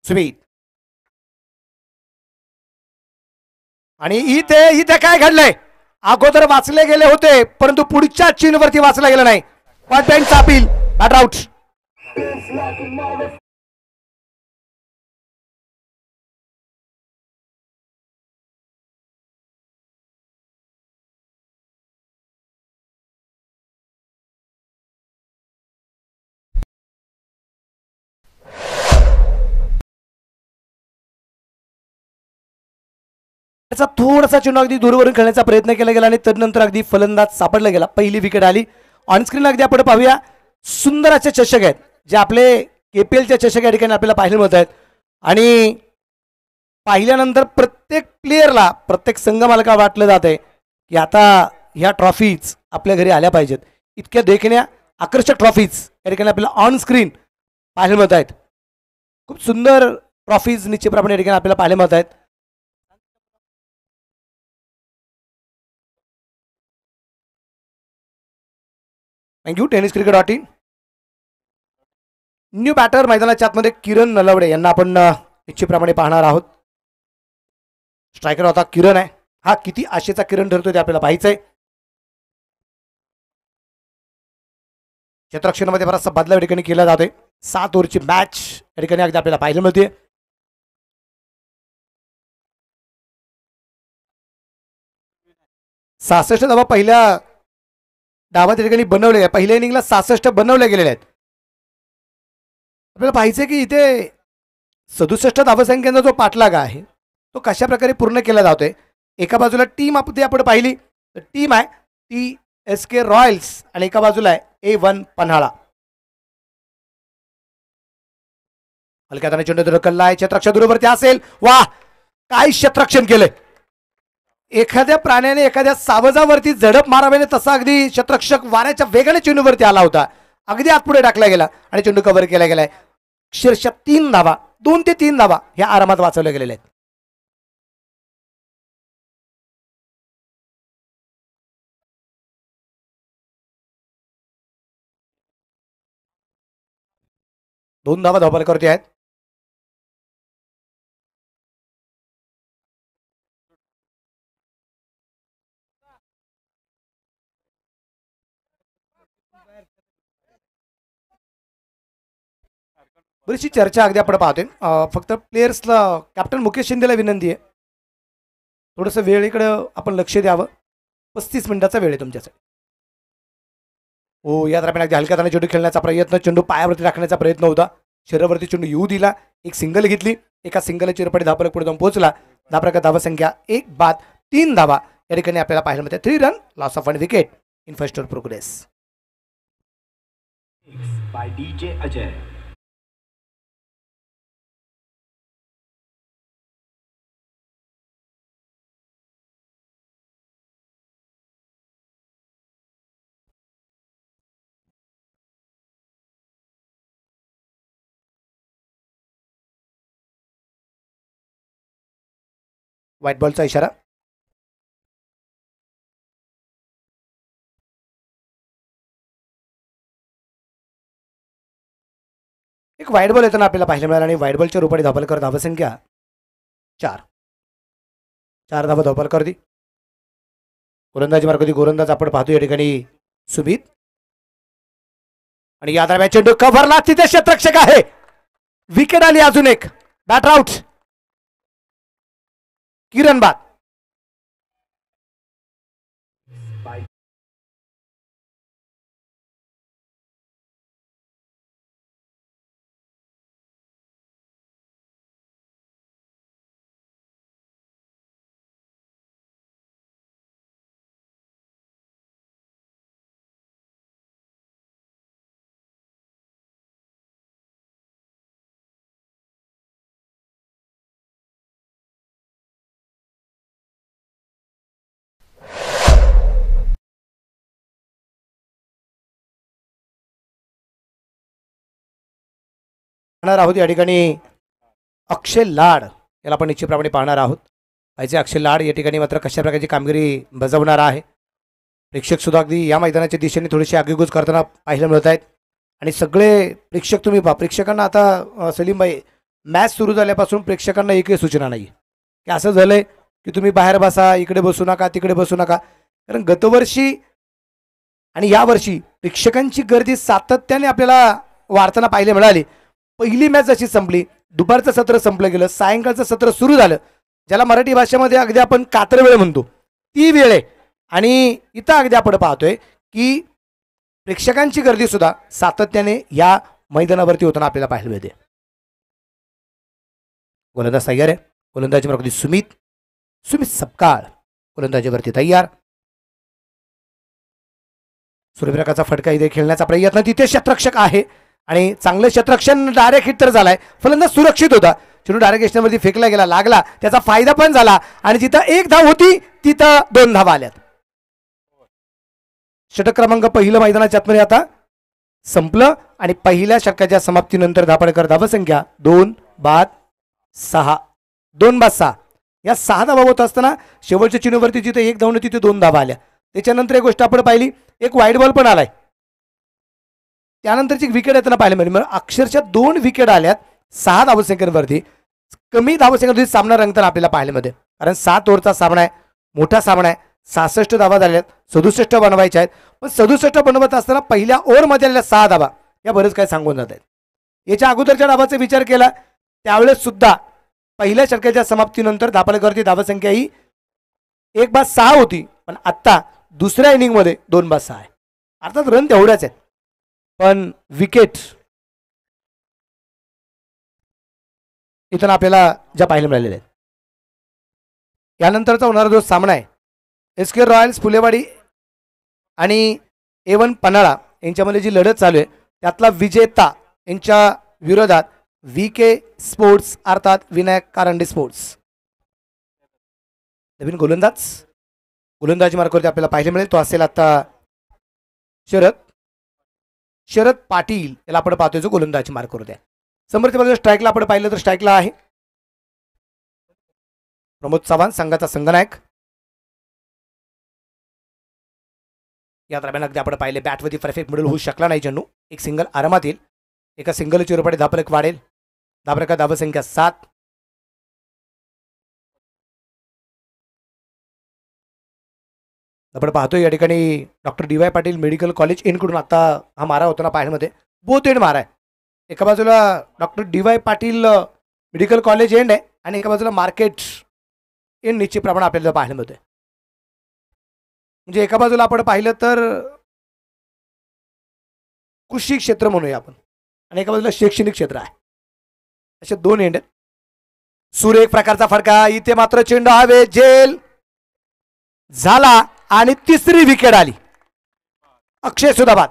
सुमित आणि इथे काय घडलंय अगोदर वाचले गेले होते परंतु पुढच्या चीनवरती वाचला गेला नाही पॉइंटचा अपील बॅट आउट त्याचा थोडासा चेंडू अगदी दूरवरून खेळण्याचा प्रयत्न केला गेला आणि तदनंतर अगदी फलंदाज सापडला गेला पहिली विकेट आली ऑनस्क्रीन अगदी आपण पाहूया सुंदर असे चषक आहेत जे आपले KPLचे चषक या ठिकाणी आपल्याला पाहायला मिळत आहेत आणि पाहिल्यानंतर प्रत्येक प्लेयरला प्रत्येक संघ मालका वाटलं जात आहे की आता ह्या ट्रॉफीज आपल्या घरी आल्या पाहिजेत इतक्या देखण्या आकर्षक ट्रॉफीज या ठिकाणी आपल्याला ऑन स्क्रीन पाहायला मिळत आहेत खूप सुंदर ट्रॉफीज निश्चितप्रमाणे या ठिकाणी आपल्याला पाहायला मिळत आहेत थँक्यू tenniscricket.in न्यू बॅटर मैदानाच्या आतमध्ये किरण नलवडे यांना आपण इच्छेप्रमाणे पाहणार आहोत स्ट्रायकर होता किरण आहे हा किती आशेचा किरण ठरतोय ते आपल्याला पाहायचंय क्षेत्ररक्षणामध्ये बराचसा बदलाव या ठिकाणी केला जातोय 7 ओव्हरची मॅच या ठिकाणी अगदी आपल्याला पाहायला मिळते 66 धावा पहिल्या डावात या ठिकाणी बनवले आहे पहिल्या इनिंगला 66 बनवले गेलेले आहेत आपल्याला पाहायचंय की इथे 67 धावसंख्येचा जो पाठलाग आहे तो कशा प्रकारे पूर्ण केला जातोय एका बाजूला टीम आपण पाहिली तर टीम आहे ती SK रॉयल्स आणि एका बाजूला आहे A1 पन्हाळा. हलक्या हाताने चेंडू धडकला आहे, क्षेत्ररक्षक दूरवरती असेल. वा, काय क्षेत्ररक्षण केलंय. एखाद्या प्राण्याने एखाद्या सावजावरती झडप मारावे तसा अगदी क्षेत्ररक्षक वाऱ्याच्या वेगाने चेंडूवरती आला होता. अगदी आतपुढे टाकला गेला आणि चेंडू कव्हर केला गेलाय. अक्षरशः 3 धावा, 2 ते 3 धावा ह्या आरामात वाचवल्या गेलेल्या आहेत. दोन धावा धावफलकावरती आहेत. बरीचशी चर्चा अगदी आपण पाहतोय. फक्त प्लेयर्सला कॅप्टन मुकेश शिंदेला विनंती आहे, थोडंसं वेळेकडं आपण लक्ष द्यावं. 35 मिनिटाचा वेळ आहे तुमच्यासाठी. हो, या दरम्यान अगदी हलक्या हाताने चेंडू खेळण्याचा प्रयत्न, चेंडू पायावरती टाकण्याचा प्रयत्न होता. शरीरावरती चेंडू येऊ दिला, एक सिंगल घेतली, एका सिंगल चिरपडी धापलक पुढे जाऊन पोहोचला. धापलक धावा संख्या 1 बाद 3 धावा या ठिकाणी आपल्याला पाहायला मिळते. 3 run, loss of 1 wicket in first over progress. by DJ Ajay. White बॉलचा इशारा. एक व्हाईट बॉल येताना आपल्याला पाहायला मिळाला आणि व्हाईट बॉलच्या रूपाने धावफलकावर धावसंख्या 4. 4 धावा धावफलकावरती. गोलंदाजी मार्ग गोलंदाज आपण पाहतो या ठिकाणी सुमित. आणि या दरम्यान चेंडू कव्हरला, तिथे क्षेत्ररक्षक आहे. विकेट आली अजून एक. Batter out. किरण बाद. आहोत या ठिकाणी अक्षय लाड याला आपण निश्चितप्रमाणे पाहणार आहोत. पाहिजे अक्षय लाड या ठिकाणी मात्र कशा प्रकारची कामगिरी बजावणार आहे. प्रेक्षक सुद्धा अगदी या मैदानाच्या दिशेने थोडीशी आगीगूज करताना पाहायला मिळत आहेत. आणि सगळे प्रेक्षक तुम्ही पहा, प्रेक्षकांना आता सलीमभाई मॅच सुरू झाल्यापासून प्रेक्षकांना एकही सूचना नाही की असं झालंय की तुम्ही बाहेर बसा, इकडे बसू नका, तिकडे बसू नका. कारण गतवर्षी आणि यावर्षी प्रेक्षकांची गर्दी सातत्याने आपल्याला वाढताना पाहायला मिळाली. पहिली मॅच जशी संपली, दुपारचं सत्र संपलं गेलं, सायंकाळचं सत्र सुरू झालं, ज्याला मराठी भाषेमध्ये अगदी आपण कातर वेळ म्हणतो, ती वेळ आहे. आणि इथं अगदी आपण पाहतोय की प्रेक्षकांची गर्दी सुद्धा सातत्याने या मैदानावरती होताना आपल्याला पाहायला मिळते. गोलंदाज तयार आहे. गोलंदाजी अगदी सुमित सपकाळ गोलंदाजीवरती तयार. सूर्यप्रकाशचा फटका इथे खेळण्याचा प्रयत्न, तिथे क्षेत्ररक्षक आहे आणि चांगलं क्षेत्ररक्षण, डायरेक्ट हिट तर झालाय. फलंदाज सुरक्षित होता, चेंडू डायरेक्ट यष्टीवरती फेकला गेला, लागला, त्याचा फायदा पण झाला आणि जिथं 1 धाव होती तिथं 2 धावा आल्यात. षटक क्रमांक पहिलं मैदानाच्या आतमध्ये आता संपलं आणि पहिल्या षटकाच्या समाप्तीनंतर धापडकर धावसंख्या 2 बाद 6. 2 बाद 6 या 6 धावा होत असताना शेवटच्या चेंडूवरती जिथे 1 धाव तिथे 2 धावा आल्या. त्याच्यानंतर एक गोष्ट आपण पाहिली, एक वाईट बॉल पण आलाय. त्यानंतरची विकेट येताना पाहायला मिळाली. अक्षरशः 2 विकेट आल्यात 6 धावसंख्येवरती. कमी धावसंख्येवरती सामना रंगताना आपल्याला पाहायला मिळते. कारण 7 ओव्हरचा सामना आहे, मोठा सामना आहे. 66 धावा झाल्यात, 67 बनवायच्या आहेत. पण 67 बनवत असताना पहिल्या ओव्हरमध्ये आलेल्या 6 धावा या बरेच काय सांगून जात आहेत. याच्या अगोदरच्या डावाचा विचार केला त्यावेळेस सुद्धा पहिल्या षटकाच्या समाप्तीनंतर धापडकरची धावसंख्या ही 1 बाद 6 होती, पण आत्ता दुसऱ्या इनिंगमध्ये 2 बाद 6 आहे. अर्थात रन तेवढ्याच आहेत, पण विकेट इथं आपल्याला ज्या पाहायला मिळालेल्या आहेत यानंतरचा होणारा जो सामना आहे एस के रॉयल्स फुलेवाडी आणि A1 पन्हाळा यांच्यामध्ये जी लढत चालू आहे त्यातला विजेता यांच्या विरोधात VK स्पोर्ट्स अर्थात विनायक कारंडे स्पोर्ट्स. नवीन गोलंदाजी मार्गावरती आपल्याला पाहायला मिळेल तो असेल आता शरद पाटील याला आपण पाहतोय जो गोलंदाजी मार्गावरती आहे. समोरच्या बाजूला स्ट्राईकला आपण पाहिलं तर स्ट्राईकला आहे प्रमोद चव्हाण संघाचा संघनायक. या दरम्यान अगदी आपण पाहिले बॅटवरती परफेक्ट मिडल होऊ शकला नाही चेंडू. एक सिंगल आरामात येईल. एका सिंगल चिरोपाडी धापलक वाढेल. धापलका धावसंख्या 7. आपण पाहतोय या ठिकाणी doctor DY Patil medical college इनकडून आता हा मारा होताना पाहण्यामध्ये बोथ एंड मारा आहे. एका बाजूला doctor DY Patil medical college end आहे आणि एका बाजूला मार्केट एंड निश्चित प्रमाणे आपल्याला पाहायला मिळतोय. म्हणजे एका बाजूला आपण पाहिलं तर कृषी क्षेत्र म्हणूया आपण आणि एका बाजूला शैक्षणिक क्षेत्र आहे. असे दोन एंड आहेत. सुरेख प्रकारचा फटका इथे मात्र चेंडू हवे जेल झाला आणि तिसरी विकेट आली. अक्षय सुदाबाद.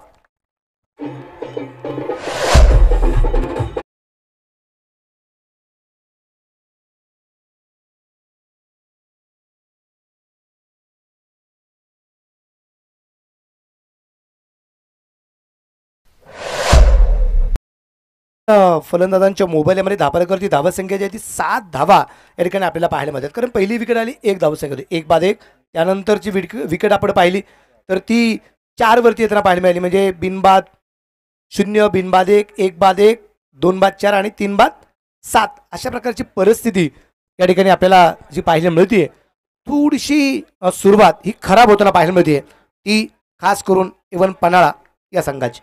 फलंदाजांच्या मोबाईलमध्ये धापालकरती धावसंख्या जी आहे ती 7 धावा या ठिकाणी आपल्याला पाहायला मिळतात. कारण पहिली विकेट आली 1 धावसंख्या होती 1 बाद 1. त्यानंतरची विकेट आपण पाहिली तर ती 4 वरती येताना पाहायला मिळाली. म्हणजे बिनबाद 0 बिनबाद 1 1 बाद 1 2 बाद 4 आणि 3 बाद 7 अशा प्रकारची परिस्थिती या ठिकाणी आपल्याला जी पाहायला मिळते. थोडीशी सुरुवात ही खराब होताना पाहायला मिळते ती खास करून A1 पन्हाळा या संघाची.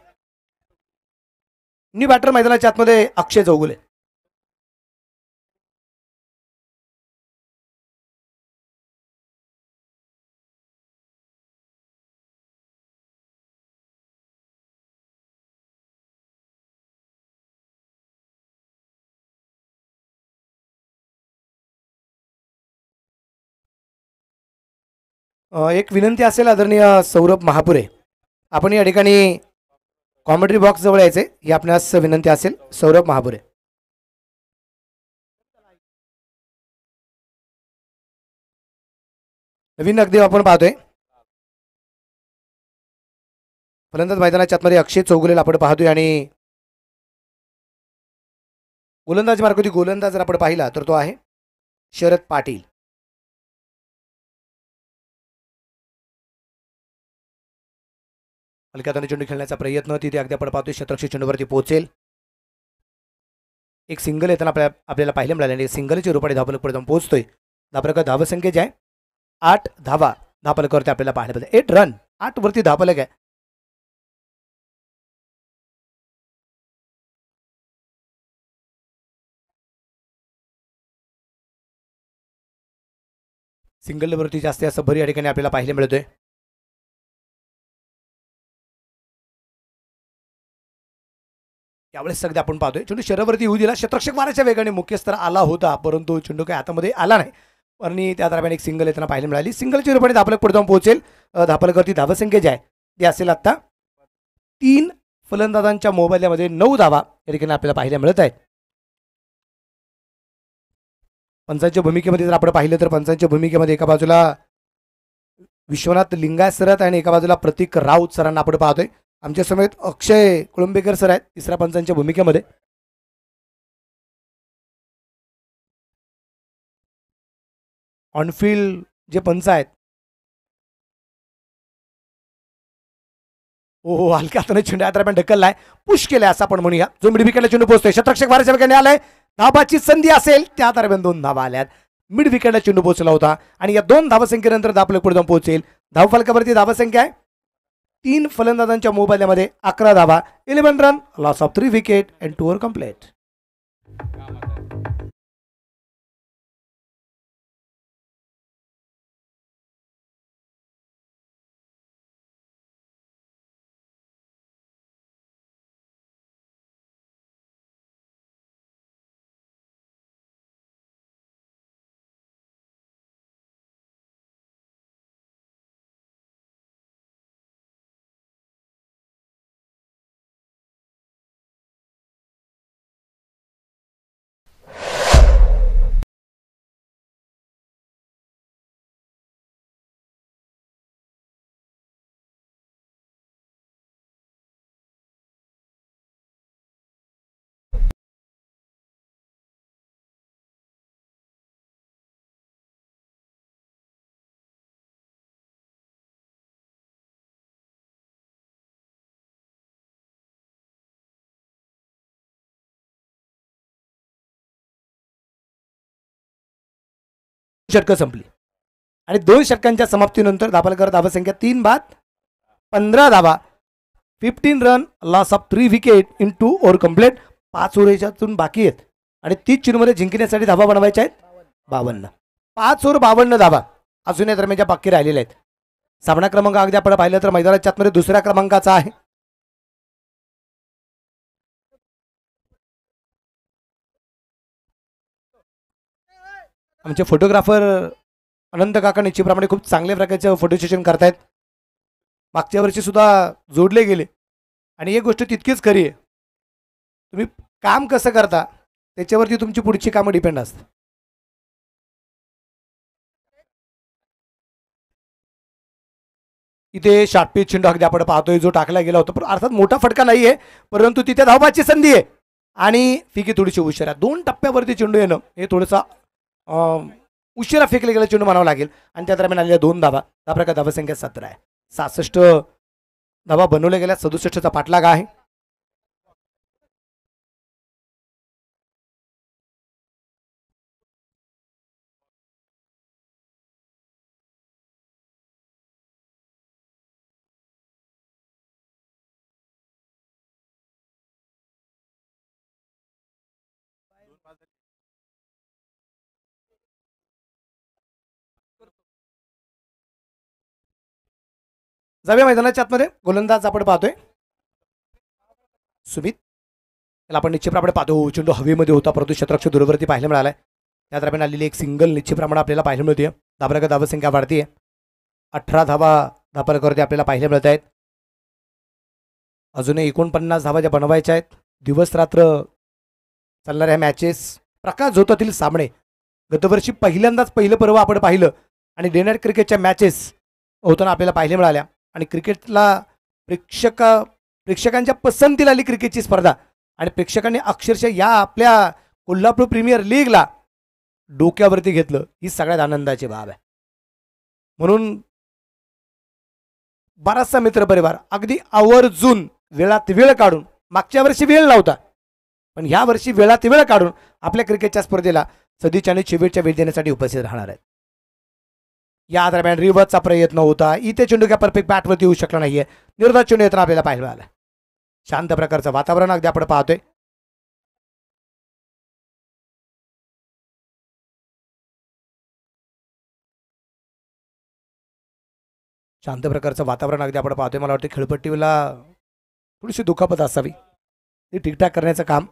न्यू बॅटर मैदानाच्या आतमध्ये अक्षय चौगुले. एक विनंती असेल आदरणीय सौरभ महापुरे आपण या ठिकाणी कॉमेंट्री बॉक्स जवळ यायचे ही आपणास विनंती असेल. सौरभ महापुरे. नवीन अगदी आपण पाहतोय फलंदाज मैदानाच्या आतमध्ये अक्षय चौगुलेला आपण पाहतोय आणि गोलंदाज मार्गावरती गोलंदाज जर आपण पाहिला तर तो आहे शरद पाटील. हलक्या हाताने चेंडू खेळण्याचा प्रयत्न तिथे अगदी आपण पाहतोय शतरक्षी चेंडूवरती पोहोचेल. एक सिंगल येताना आपल्याला पाहायला मिळाले आणि सिंगलच्या रूपाने धावफलक पुढे जाऊन पोहोचतोय. धावफलक धावसंख्या जी आहे 8 धावा धावफलकावरती आपल्याला पाहायला मिळते. 8 रन 8 वरती धावफलक आहे. सिंगल वरती जास्त असं भर या ठिकाणी आपल्याला पाहायला मिळतोय. यावेळेस सगळं आपण पाहतोय चेंडू शरीरावरती येऊ दिला. शतरक्षक मारायच्या वेगाने मुख्यस्तर आला होता परंतु चेंडू काही हातामध्ये आला नाही आणि त्या दरम्यान एक सिंगल येताना पाहायला मिळाली. सिंगलच्या रूपाने धापलक पुढे जाऊन पोहोचेल. धापलकावरती धावसंख्या जी आहे ती असेल आता 3 फलंदाजांच्या मोबाईलमध्ये 9 धावा या ठिकाणी आपल्याला पाहायला मिळत आहेत. पंचांच्या भूमिकेमध्ये जर आपण पाहिलं तर पंचांच्या भूमिकेमध्ये एका बाजूला विश्वनाथ लिंगायत सर आहेत आणि एका बाजूला प्रतीक राऊत सरांना आपण पाहतोय. आमच्या समेत अक्षय कुळंबेकर सर आहेत तिसऱ्या पंचांच्या भूमिकेमध्ये. ऑनफिल्ड जे पंच आहेत हो हलक्या हाताने चेंडू दरम्यान ढकललाय पुश केलाय असं आपण म्हणूया. जो मिड विकेटला चेंडू पोहोचतोय शतरक्षक मारायच्या वेगाने आलाय. धाबाची संधी असेल त्या दरम्यान 2 धावा आल्यात. मिड विकेटला चेंडू पोहोचला होता आणि या 2 धावसंख्येनंतर धापलक पुढे जाऊन पोहोचेल. धावफलकावरती धावसंख्या आहे 3 फलंदाजांच्या मोबाईलमध्ये 11 धावा 11 run loss of 3 wicket and 2 over complete. षटकं संपली आणि 2 षटकांच्या समाप्तीनंतर दाभोलकर धावसंख्या 3 बाद 15 धावा 15 run loss of 3 wicket in 2 over complete. 5 ओव्हरच्यातून बाकी आहेत आणि 30 चेंडूमध्ये जिंकण्यासाठी धावा बनवायच्या आहेत 52. 5 ओव्हर 52 धावा अजून या दरम्यानच्या बाकी राहिलेल्या आहेत. सामना क्रमांक अगदी आपण पाहिलं तर मैदानाच्या आतमध्ये दुसऱ्या क्रमांकाचा आहे. आमचे फोटोग्राफर अनंत काका निश्चितप्रमाणे खूप चांगल्या प्रकारचं फोटो सेशन करतायत. मागच्या वर्षी सुद्धा जोडले गेले आणि एक गोष्ट तितकीच खरी आहे, तुम्ही काम कसं करता त्याच्यावरती तुमची पुढची कामं डिपेंड असतात. इथे शॉर्टपिच चेंडू अगदी आपण पाहतोय जो टाकला गेला होता, पण अर्थात मोठा फटका नाही आहे, परंतु तिथे धावबाची संधी आहे आणि फिकी थोडीशी उशीर आहे. 2 टप्प्यावरती चेंडू येणं हे थोडंसं उशिरा फेकले गेला चेंडू म्हणावं लागेल आणि त्या दरम्यान आलेल्या 2 धावा. त्या प्रकार धावसंख्या 17 आहे. 66 धावा बनवल्या गेल्या, 67चा पाठलाग आहे. जाऊया मैदानाच्या आतमध्ये. गोलंदाज आपण पाहतोय सुमित, त्याला आपण निश्चितप्रमाणे पाहतो. चेंडू हवेमध्ये होता परंतु क्षेत्ररक्षक दूरवरती पाहायला मिळालाय. त्या दरम्यान आलेली एक सिंगल निश्चितप्रमाणे आपल्याला पाहायला मिळते. दाभोलकर धावसंख्या वाढतीये. 18 धावा दाभोलकरवरती आपल्याला पाहायला मिळत आहेत. अजूनही 49 धावा ज्या बनवायच्या आहेत. दिवस रात्र चालणाऱ्या मॅचेस, प्रकाश झोतातील सामने. गतवर्षी पहिल्यांदाच पहिलं पर्व आपण पाहिलं आणि डे नाईट क्रिकेटच्या मॅचेस होताना आपल्याला पाहायला मिळाल्या आणि क्रिकेटला प्रेक्षकांच्या पसंतीला आली क्रिकेटची स्पर्धा आणि प्रेक्षकांनी अक्षरशः या आपल्या कोल्हापूर प्रीमियर लीगला डोक्यावरती घेतलं. ही सगळ्यात आनंदाची बाब आहे. म्हणून बराचसा मित्रपरिवार अगदी आवर्जून वेळात वेळ काढून, मागच्या वर्षी वेळ नव्हता पण ह्या वर्षी वेळात वेळ काढून आपल्या क्रिकेटच्या स्पर्धेला सदिच्छा आणि शेवटच्या वेळ देण्यासाठी उपस्थित राहणार आहेत. या दरम्यान रिव्हर्सचा प्रयत्न होता. इथे चेंडू काय परफेक्ट बॅटवरती येऊ शकला नाहीये. निर्धार चेंडू येताना आपल्याला पाहायला मिळाला. शांत प्रकारचं वातावरण अगदी आपण पाहतोय. शांत प्रकारचं वातावरण अगदी आपण पाहतोय. मला वाटतं खेळपट्टीला थोडीशी दुखापत असावी, ती ठीकठाक करण्याचं काम.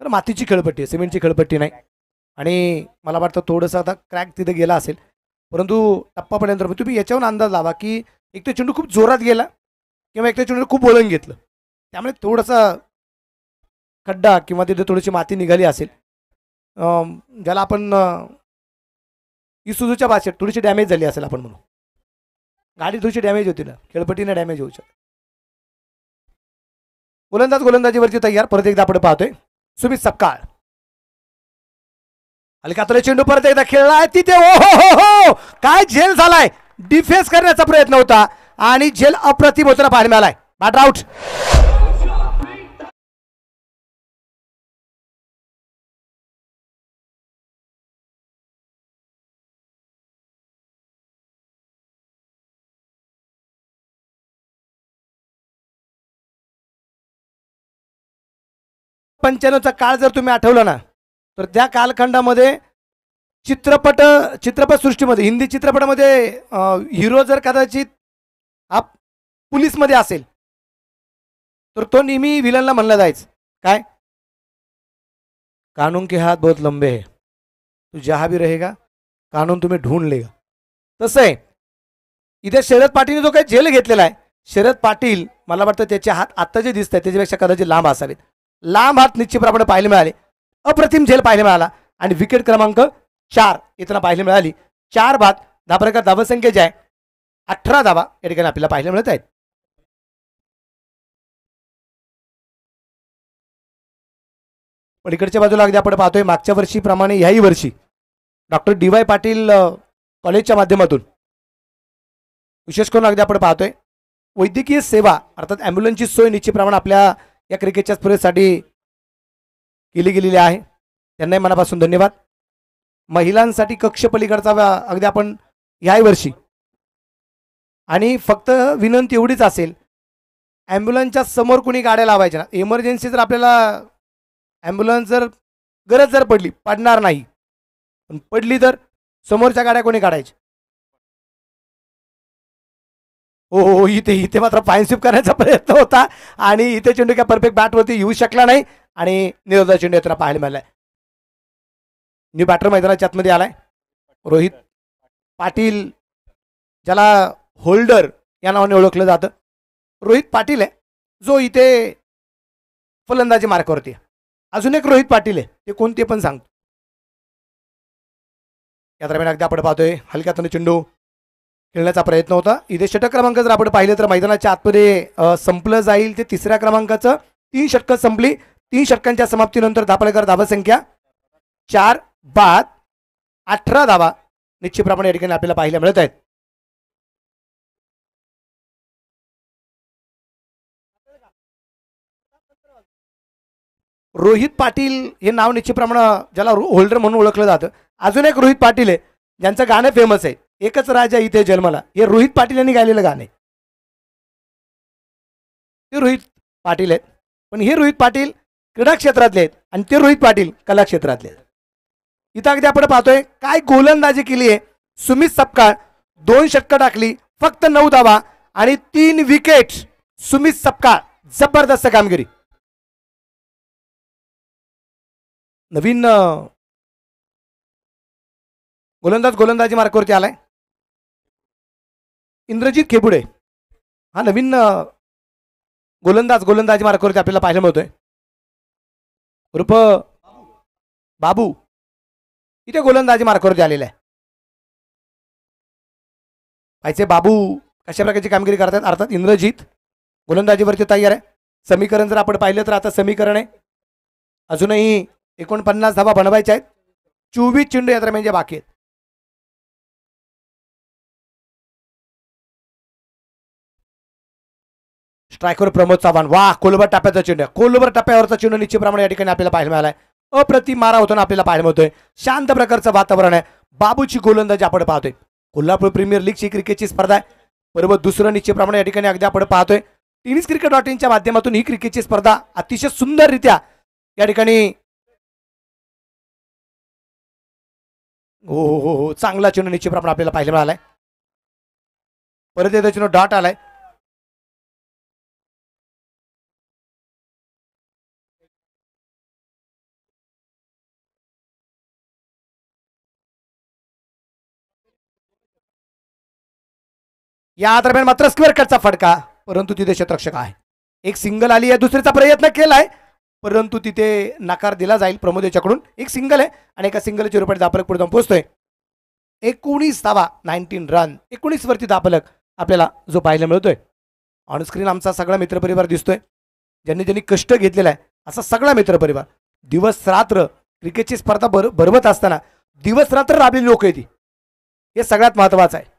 तर मातीची खेळपट्टी, सिमेंटची खेळपट्टी नाही आणि मला वाटतं थोडंसं आता क्रॅक तिथे गेला असेल, परंतु टप्पापर्यंत तुम्ही याच्यावरून अंदाज लावा की एक तर चेंडू खूप जोरात गेला किंवा एक तर चेंडू खूप वळण घेतलं, त्यामुळे थोडासा खड्डा किंवा तिथे थोडीशी माती निघाली असेल. ज्याला आपण इसुझूच्या भाषेत थोडीशी डॅमेज झाली असेल आपण म्हणू. गाडी थोडीशी डॅमेज होती ना, खेळपट्टीने डॅमेज होऊ शकते. गोलंदाजीवरती तयार. परत एकदा आपण पाहतोय सुमित सपकाळ. हलका चेंडू परत एकदा खेळलाय तिथे. ओ हो हो हो, काय झेल झालाय. डिफेन्स करण्याचा प्रयत्न होता आणि झेल अप्रतिम होताना पाहायला मिळालाय. Bat out. चा काळ जर तुम्ही आठवला ना तर त्या कालखंडामध्ये चित्रपट सृष्टीमध्ये, हिंदी चित्रपटामध्ये हिरो जर कदाचित हा पोलीसमध्ये असेल तर तो नेहमी विलनला म्हणला जायचं काय, कानून के हात बहुत लंबे है, तू जहां भी रहेगा कानून तुम्हें ढूंढ लेगा. तसं आहे इथे शरद पाटीलने जो काही झेल घेतलेला आहे, शरद पाटील मला वाटतं त्याचे हात आता जे दिसत आहेत त्याच्यापेक्षा कदाचित लांब असावेत. लांब हात निश्चितप्रमाणे पाहायला मिळाले. अप्रतिम झेल पाहायला मिळाला आणि विकेट क्रमांक 4 इथं पाहायला मिळाली. 4 बाद. धावसंख्या धावसंख्या जी आहे 18 धावा या ठिकाणी आपल्याला पाहायला मिळत आहेत. पलीकडच्या बाजूला अगदी आपण पाहतोय मागच्या वर्षीप्रमाणे याही वर्षी डॉक्टर DY पाटील कॉलेजच्या माध्यमातून विशेष करून अगदी आपण पाहतोय वैद्यकीय सेवा अर्थात ॲम्ब्युलन्सची सोय निश्चितप्रमाणे आपल्या या क्रिकेटच्या स्पर्धेसाठी केली गेलेली आहे. त्यांनाही मनापासून धन्यवाद. महिलांसाठी कक्ष पलीकडचा अगदी आपण याही वर्षी. आणि फक्त विनंती एवढीच असेल, ॲम्ब्युलन्सच्या समोर कोणी गाड्या लावायच्या ना. इमर्जन्सी जर आपल्याला ॲम्ब्युलन्स जर गरज जर पडली, पडणार नाही पण पडली तर समोरच्या गाड्या कोणी काढायच्या. हो हो, इथे इथे मात्र फाईन स्वीप करण्याचा प्रयत्न होता आणि इथे चेंडू काय परफेक्ट बॅटवरती येऊ शकला नाही आणि निरोधा चेंडू येताना पाहायला मिळालाय. न्यू बॅटर मैदानाच्या आतमध्ये आलाय रोहित पाटील, ज्याला होल्डर या नावाने ओळखलं जातं. रोहित पाटील आहे जो इथे फलंदाजी मार्कावरती आहे. अजून एक रोहित पाटील आहे, ते कोणते पण सांगतो. या दरम्यान अगदी आपण पाहतोय हलक्यातून चेंडू खेळण्याचा प्रयत्न होता. इथे षटक क्रमांक जर आपण पाहिलं तर मैदानाच्या आतमध्ये संपलं जाईल ते तिसऱ्या क्रमांकाचं. 3 षटकं संपली. 3 षटकांच्या समाप्तीनंतर धापलेकर धावा संख्या 4 बाद 18 धावा निश्चितप्रमाणे या ठिकाणी आपल्याला पाहायला मिळत आहेत. रोहित पाटील हे नाव निश्चितप्रमाणे ज्याला होल्डर म्हणून ओळखलं जातं. अजून एक रोहित पाटील आहे ज्यांचं गाणं फेमस आहे, एकच राजा इथे जन्मला. हे रोहित पाटील यांनी गायलेलं गाणं आहे. ते रोहित पाटील आहेत, पण हे रोहित पाटील क्रीडा क्षेत्रातले आहेत आणि ते रोहित पाटील कला क्षेत्रातले आहेत. इथं अगदी आपण पाहतोय काय गोलंदाजी केली आहे सुमित सपकाळ. 2 षटकं टाकली, फक्त 9 धावा आणि 3 विकेट. सुमित सपकाळ जबरदस्त कामगिरी. नवीन गोलंदाजी मार्कावरती आलाय इंद्रजित खेपुडे. हा नवीन गोलंदाजी मार्कावरती आपल्याला पाहायला मिळतोय. उर्फ बाबू इथे गोलंदाजी मार्कावरती आलेला आहे. पाहिजे बाबू कशा प्रकारची कामगिरी करतात. अर्थात इंद्रजित गोलंदाजीवरती तयार आहे. समीकरण जर आपण पाहिलं तर आता समीकरण आहे अजूनही 49 धावा बनवायच्या आहेत. 24 चेंडू या दरम्यान जे बाकी आहेत. स्ट्रायकर प्रमोद चव्हाण. वाह, कोलबर टप्प्याचा चेंडू. कोलबर टप्प्यावरचा चेंडू निश्चितप्रमाणे या ठिकाणी आपल्याला पाहायला मिळालाय. अप्रतिम मारा होताना आपल्याला पाहायला मिळतोय. शांत प्रकारचं वातावरण आहे. बाबूची गोलंदाजी आपण पाहतोय. कोल्हापूर प्रीमियर लीगची क्रिकेटची स्पर्धा आहे. बरोबर दुसरं निश्चितप्रमाणे या ठिकाणी अगदी आपण पाहतोय. टेनिस क्रिकेट.in माध्यमातून ही क्रिकेटची स्पर्धा अतिशय सुंदररित्या या ठिकाणी हो हो हो हो चांगला चेंडू निश्चितप्रमाणे आपल्याला पाहायला मिळालाय. परत येतो चेंडू डॉट आलाय. या दरम्यान मात्र स्क्वेअर कटचा फटका, परंतु तिथे क्षेत्ररक्षक आहे. एक सिंगल आली आहे. दुसरीचा प्रयत्न केलाय परंतु तिथे नकार दिला जाईल प्रमोद याच्याकडून. एक सिंगल आहे आणि एका सिंगलच्या रुपये दापलक पुढे जाऊन पोहोचतोय. 19 धावा 19 रन. 19 वरती दापलक आपल्याला जो पाहायला मिळतोय. ऑनस्क्रीन आमचा सगळा मित्रपरिवार दिसतोय. ज्यांनी ज्यांनी कष्ट घेतलेला आहे असा सगळा मित्रपरिवार. दिवस रात्र क्रिकेटची स्पर्धा भरवत असताना दिवस रात्र राबलेली लोक आहेत. हे सगळ्यात महत्वाचं आहे.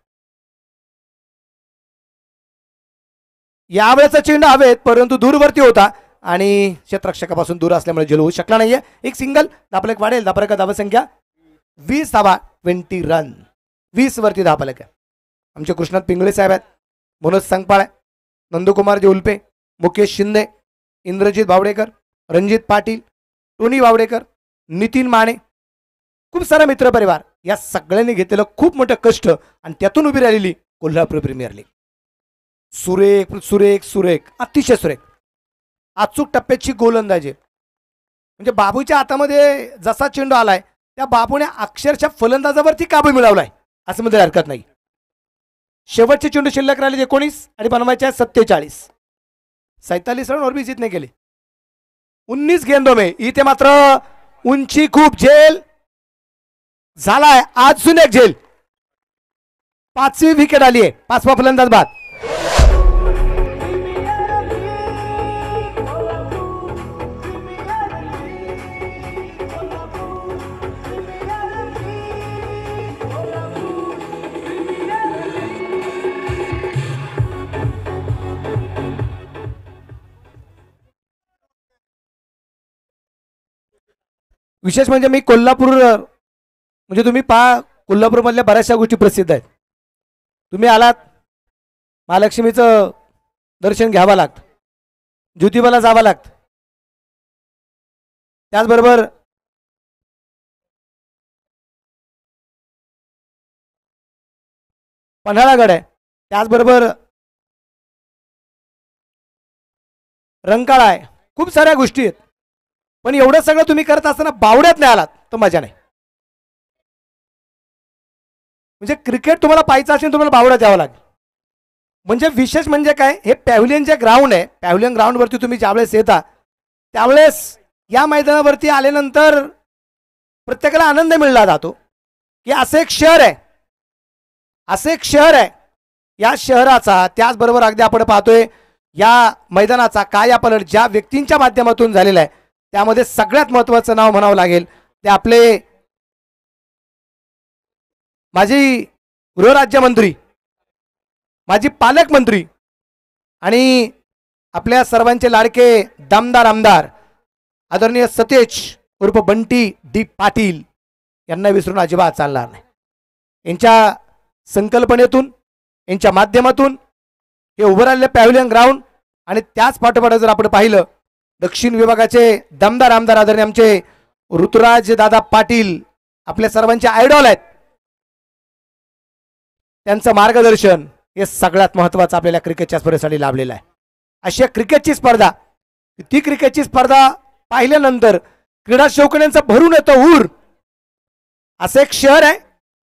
यावेळेचा चेंडू हवेत परंतु दूरवरती होता आणि क्षेत्ररक्षकापासून दूर असल्यामुळे झेल होऊ शकला नाहीये. एक सिंगल दापलक वाढेल. दापलक धावा संख्या 20 धावा 20 रन. 20 वरती दापलक आहे. आमचे कृष्णात पिंगळे साहेब आहेत, मनोज संगपाळ आहे, नंदकुमार जेउल्पे, मुकेश शिंदे, इंद्रजित बावडेकर, रणजित पाटील, टोनी बावडेकर, नितीन माने, खूप सारा मित्रपरिवार. या सगळ्यांनी घेतलेलं खूप मोठं कष्ट आणि त्यातून उभी राहिलेली कोल्हापूर प्रीमियर लीग. सुरेख सुरेख सुरेख अतिशय सुरेख अचूक टप्प्याची गोलंदाजी. म्हणजे बाबूच्या हातामध्ये जसा चेंडू आलाय त्या बाबूने अक्षरशः फलंदाजावरती काबू मिळवलाय असं मध्ये हरकत नाही. शेवटचे चेंडू शिल्लक राहिले 19 आणि बनवायचे 47. 47 रन और भी जीतने केले. 19 गेंदों में. इथे मात्र उंची खूप झेल झालाय. अजून एक झेल. 5वी विकेट आली आहे. 5वा फलंदाज बाद. विशेष म्हणजे मी कोल्हापूर म्हणजे तुम्ही कोल्हापूरमधल्या बऱ्याचशा गोष्टी प्रसिद्ध आहेत. तुम्ही आलात, महालक्ष्मीचं दर्शन घ्यावं लागतं, ज्योतिबाला जावं लागतं, त्याचबरोबर पन्हाळागड आहे, त्याचबरोबर रंकाळा आहे, खूप साऱ्या गोष्टी आहेत. पण एवढं सगळं तुम्ही करत असताना बावड्यात नाही आलात तर मजा नाही. म्हणजे क्रिकेट तुम्हाला पाहायचं असेल तुम्हाला बावड्यात यावं लागेल. म्हणजे विशेष म्हणजे काय, हे पॅव्हलियन जे ग्राउंड आहे, पॅव्हलियन ग्राउंडवरती तुम्ही ज्यावेळेस येता त्यावेळेस या मैदानावरती आल्यानंतर प्रत्येकाला आनंद मिळला जातो की असं एक शहर आहे, असं एक शहर आहे. या शहराचा, त्याचबरोबर अगदी आपण पाहतोय या मैदानाचा कायापालट ज्या व्यक्तींच्या माध्यमातून झालेला आहे त्यामध्ये सगळ्यात महत्त्वाचं नाव म्हणावं लागेल ते आपले माजी गृहराज्यमंत्री, माजी पालकमंत्री आणि आपल्या सर्वांचे लाडके दमदार आमदार आदरणीय सतेज उर्फ बंटी डी पाटील यांना विसरून अजिबात चालणार नाही. यांच्या संकल्पनेतून, यांच्या माध्यमातून हे उभं राहिलेलं पॅव्हलियन ग्राउंड आणि त्याच पाठोपाठ जर आपण पाहिलं दक्षिण विभागाचे दमदार आमदार आदरणीय आमचे ऋतुराज दादा पाटील आपल्या सर्वांचे आयडॉल आहेत. त्यांचं मार्गदर्शन हे सगळ्यात महत्त्वाचं आपल्याला क्रिकेटच्या स्पर्धेसाठी लाभलेलं आहे. अशी क्रिकेटची स्पर्धा, ती क्रिकेटची स्पर्धा पाहिल्यानंतर क्रीडा शौकीनांचा भरून येतो ऊर. असं एक शहर आहे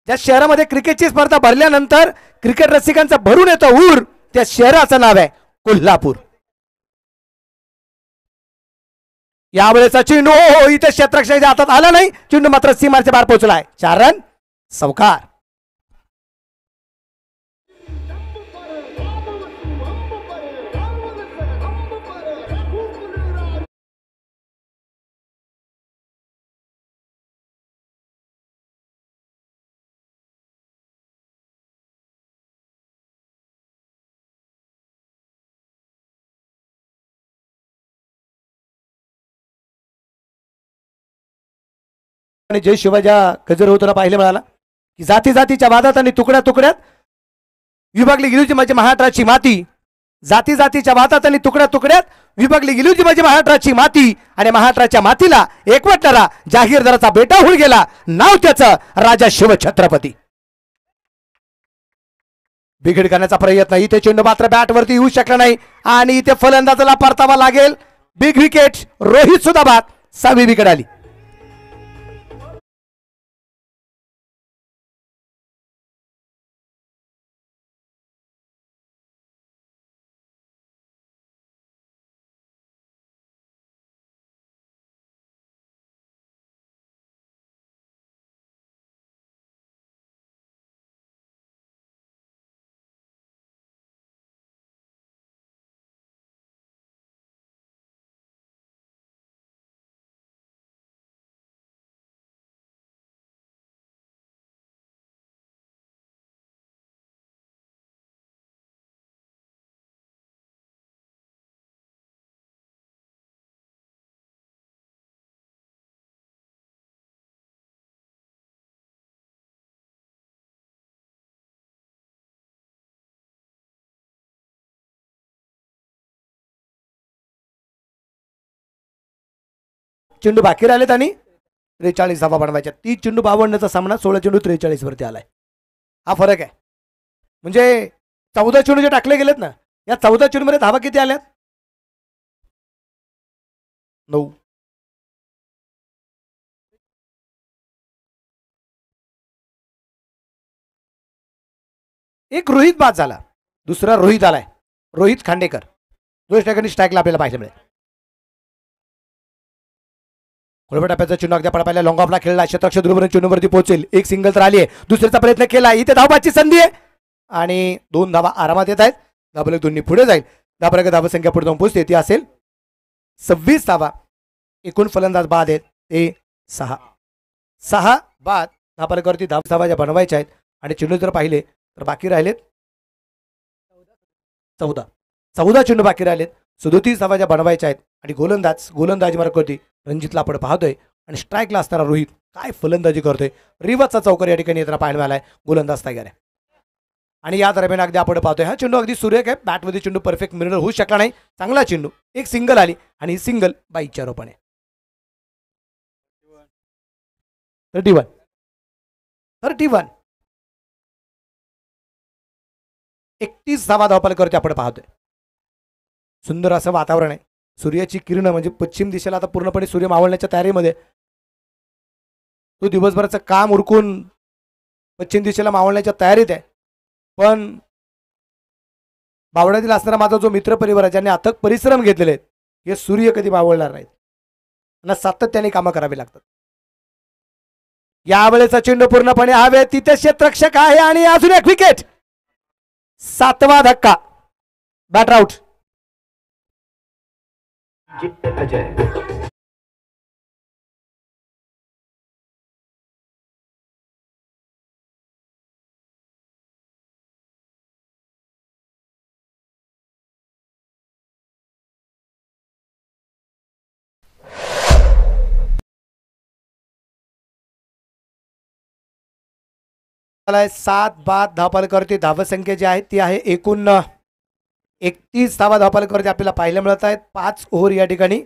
ज्या शहरामध्ये क्रिकेटची स्पर्धा भरल्यानंतर क्रिकेट रसिकांचा भरून येतो ऊर. त्या शहराचं नाव आहे कोल्हापूर. यावेळेचा चेंडू इथे क्षेत्ररक्षकाच्या हातात आला नाही, चेंडू मात्र सीमाच्या बाहेर पोहोचलाय. 4 रन सवकार. आणि जय शिवाजा गजर होताना पाहिले मिळाला की जाती जातीच्या वादात आणि तुकड्या तुकड्यात विभागली गेली होती माझी महाराष्ट्राची माती. जाती जातीच्या वादात आणि तुकड्या तुकड्यात विभागली गेली होती माझी महाराष्ट्राची माती आणि महाराष्ट्राच्या मातीला एकवटणारा जहागीरदाराचा बेटा होऊन गेला, नाव त्याचं राजा शिवछत्रपती. बिघड करण्याचा प्रयत्न, इथे चेंडू मात्र बॅटवरती येऊ शकला नाही आणि इथे फलंदाजाला परतावा लागेल. बिग विकेट, रोहित सुद्धा बाद, 6वी विकेट आली. चेंडू बाकी राहिलेत आणि 43 धावा बनवायच्या. 30 चेंडू 52चा सामना, 16 चेंडू 43 वरती आलाय. हा फरक आहे. म्हणजे 14 चेंडू जे टाकले गेलेत ना, या 14 चेंडू मध्ये धावा किती आल्यात? 9. एक रोहित बाद झाला, दुसरा रोहित आलाय, रोहित खांडेकर. 2 ठिकाणी स्ट्राईकला आपल्याला पाहायला मिळेल. टप्प्याचा चेंडू अगदी पडा लॉंग ऑफला खेळला, शतक ध्रुवने चेंडूवरती पोहोचेल. एक सिंगल तर आली आहे, दुसऱ्याचा प्रयत्न केला, इथे धावबाची संधी आहे आणि 2 धावा आरामात येत आहेत. धाबलक दोन्ही पुढे जाईल, धाबलक धावा संख्या पुढे जाऊन पोहोचते, ती असेल 26 धावा. एकूण फलंदाज बाद आहेत ते 6 बाद. धाबलकवरती धावा ज्या बनवायच्या आहेत आणि चेंडू जर पाहिले तर बाकी राहिलेत 14 चेंडू बाकी राहिलेत. 37 धावा ज्या बनवायच्या आहेत आणि गोलंदाजी मार्गावरती रणजितला आपण पाहतोय आणि स्ट्राईकला असणारा रोहित काय फलंदाजी करतोय. रिवर्सचा चौकार या ठिकाणी येताना पाहायला मिळालाय गोलंदाज तयार आहे. आणि या दरम्यान अगदी आपण पाहतोय हा चेंडू अगदी सुरेख आहे. बॅटमध्ये चेंडू परफेक्ट मिरर होऊ शकला नाही. चांगला चेंडू, एक सिंगल आली आणि सिंगल बाईकच्या रोपाने. 31 31 धावा धावफलकावरती आपण पाहतोय. सुंदर असं वातावरण आहे. सूर्याची किरण म्हणजे पश्चिम दिशेला आता पूर्णपणे सूर्य मावळण्याच्या तयारीमध्ये. तो दिवसभराचं काम उरकून पश्चिम दिशेला मावळण्याच्या तयारीत आहे. पण बावड्यातील असणारा माझा जो मित्र परिवार आहे ज्यांनी अथक परिश्रम घेतलेले आहेत, हे सूर्य कधी मावळणार नाहीत. त्यांना सातत्याने कामं करावी लागतात. यावेळेचा चेंडू पूर्णपणे हवे तिथे क्षेत्ररक्षक आहे आणि अजून एक विकेट. 7वा धक्का. Batter out. DJ अजय. आहे 7 बाद धावफलकावरती धावसंख्या जी आहे ती आहे एकूण 31 धावा धावफलकावरती आपल्याला पाहायला मिळत आहेत. 5 ओव्हर या ठिकाणी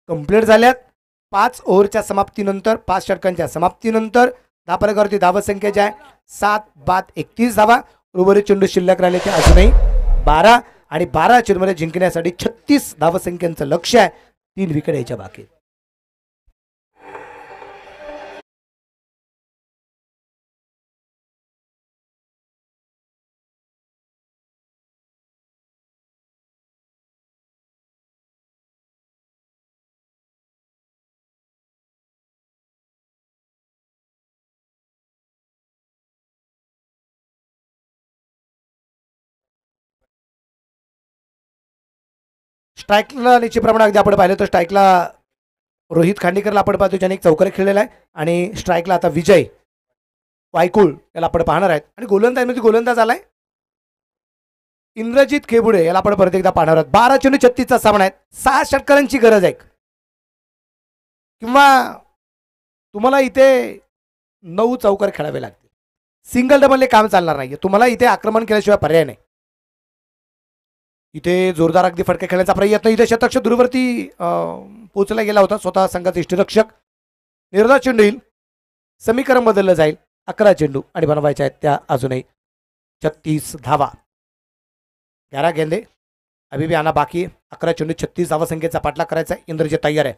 कंप्लीट झाल्यात. 5 ओव्हरच्या समाप्तीनंतर 5 षटकांच्या समाप्तीनंतर धावफलकावरती धावसंख्या जी आहे 7 बाद 31 धावा. उर्वरित चेंडू शिल्लक राहिले ते अजूनही 12 आणि 12 चेंडूमध्ये जिंकण्यासाठी 36 धावसंख्यांचं लक्ष आहे. 3 विकेट यायच्या बाकी आहेत. स्ट्राईकला निश्चित प्रमाणात अगदी आपण पाहिलं तर स्ट्राईकला रोहित खांडेकरला आपण पाहतो ज्याने एक चौकारी खेळलेला आहे. आणि स्ट्राईकला आता विजय वायकुळ याला आपण पाहणार आहेत. आणि गोलंदाजमध्ये गोलंदाज आलाय इंद्रजित खेबुडे, याला आपण परत एकदा पाहणार आहोत. 12 चेंडू 36चा सामना आहे. 6 षटकारांची गरज आहे. किंवा तुम्हाला इथे 9 चौकार खेळावे लागतील. सिंगल डबलने काम चालणार नाही. तुम्हाला इथे आक्रमण केल्याशिवाय पर्याय नाही. इथे जोरदार अगदी फटके खेळण्याचा प्रयत्न. इथे शतक दूरवरती पोहोचला गेला होता. स्वतः संघाचे इष्टरक्षक. निर्धाव चेंडू येईल. समीकरण बदललं जाईल. 11 चेंडू आणि बनवायच्या आहेत त्या अजूनही 36 धावा. 11 गेंदे अभी भी आना बाकी. 11 चेंडू 36 धावा संख्येचा पाठलाग करायचा. इंद्रजित तयार आहे.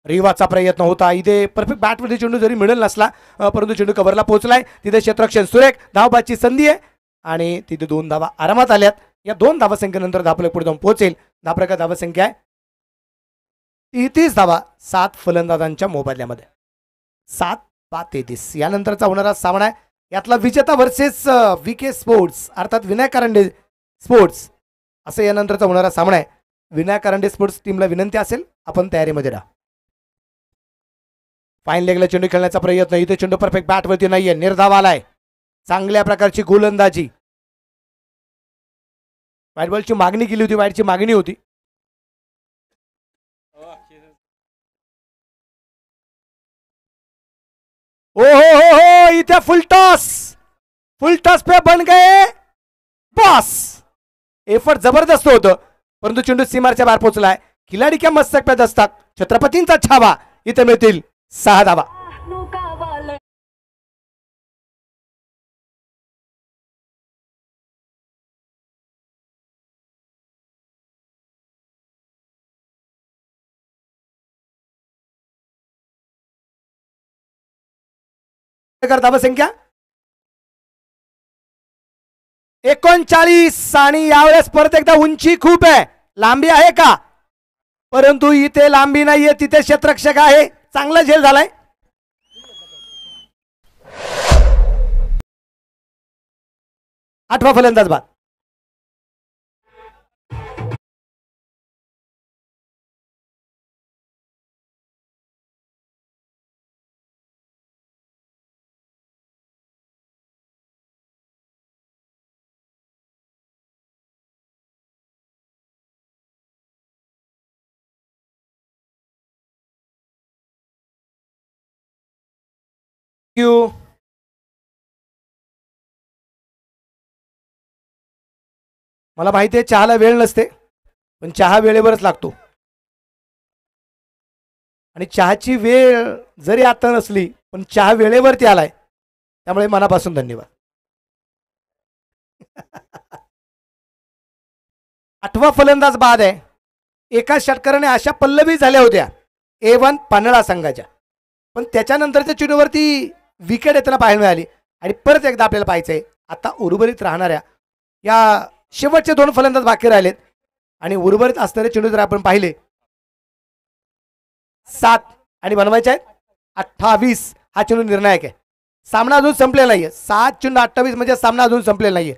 रिवाचा प्रयत्न होता. इथे परफेक्ट बॅटमध्ये चेंडू जरी मिळेल नसला परंतु चेंडू कव्हरला पोहोचलाय. तिथे क्षेत्ररक्षण सुरेख धावबाची संधी आहे आणि तिथे 2 धावा आरामात आल्यात. या 2 धावसंख्येनंतर धावफलक पुढे जाऊन पोहोचेल. धावफलकाची धावसंख्या आहे 33 धावा 7 फलंदाजांच्या मोबदल्यामध्ये. 7 बाद 33. यानंतरचा होणारा सामना आहे यातला विजेता वर्सेस VK स्पोर्ट्स अर्थात विनायक कारंडे स्पोर्ट्स असं यानंतरचा होणारा सामना आहे. विनायक कारंडे स्पोर्ट्स टीमला विनंती असेल आपण तयारीमध्ये राहा. फाईन लेगला चेंडू खेळण्याचा प्रयत्न. इथे चेंडू परफेक्ट बॅटवरती नाहीये. निर्धाव आलाय. चांगल्या प्रकारची गोलंदाजी. व्हाईट बॉलची मागणी केली होती. व्हाईटची मागणी होती. ओ हो इथे फुल टॉस पे बन गए बॉस. एफर्ट जबरदस्त होतं परंतु चेंडू सीमारच्या बाहेर पोहोचलाय. खिलाडी क्या मस्तक पे दस्तक. छत्रपतींचा छावा. इथे मिळतील 6 धावा. धावसंख्या 39 आणि यावेळेस परत एकदा उंची खूप आहे. लांबी आहे का परंतु इथे लांबी नाहीये. तिथे क्षेत्ररक्षक आहे. चांगला झेल झालाय. आठवा फलंदाज बाद. यू मला माहिती आहे चहाला वेळ नसते, पण चहा वेळेवरच लागतो. आणि चहाची वेळ जरी आता नसली पण चहा वेळेवरती आलाय, त्यामुळे मनापासून धन्यवाद. 8वा फलंदाज बाद आहे. एका षटकाराने अशा पल्लवी झाल्या होत्या A1 पन्हाळा संघाच्या, पण त्याच्यानंतरच्या चेंडूवरती विकेट येताना पाहायला मिळाली. आणि परत एकदा आपल्याला पाहायचंय आता उर्वरित राहणाऱ्या या शेवटचे 2 फलंदाज बाकी राहिलेत. आणि उर्वरित असणारे चेंडू जर आपण पाहिले 7 आणि बनवायचे आहेत 28, हा चेंडू निर्णायक आहे. सामना अजून संपलेला नाहीये. 7 चेंडू 28 म्हणजे सामना अजून संपलेला नाहीये.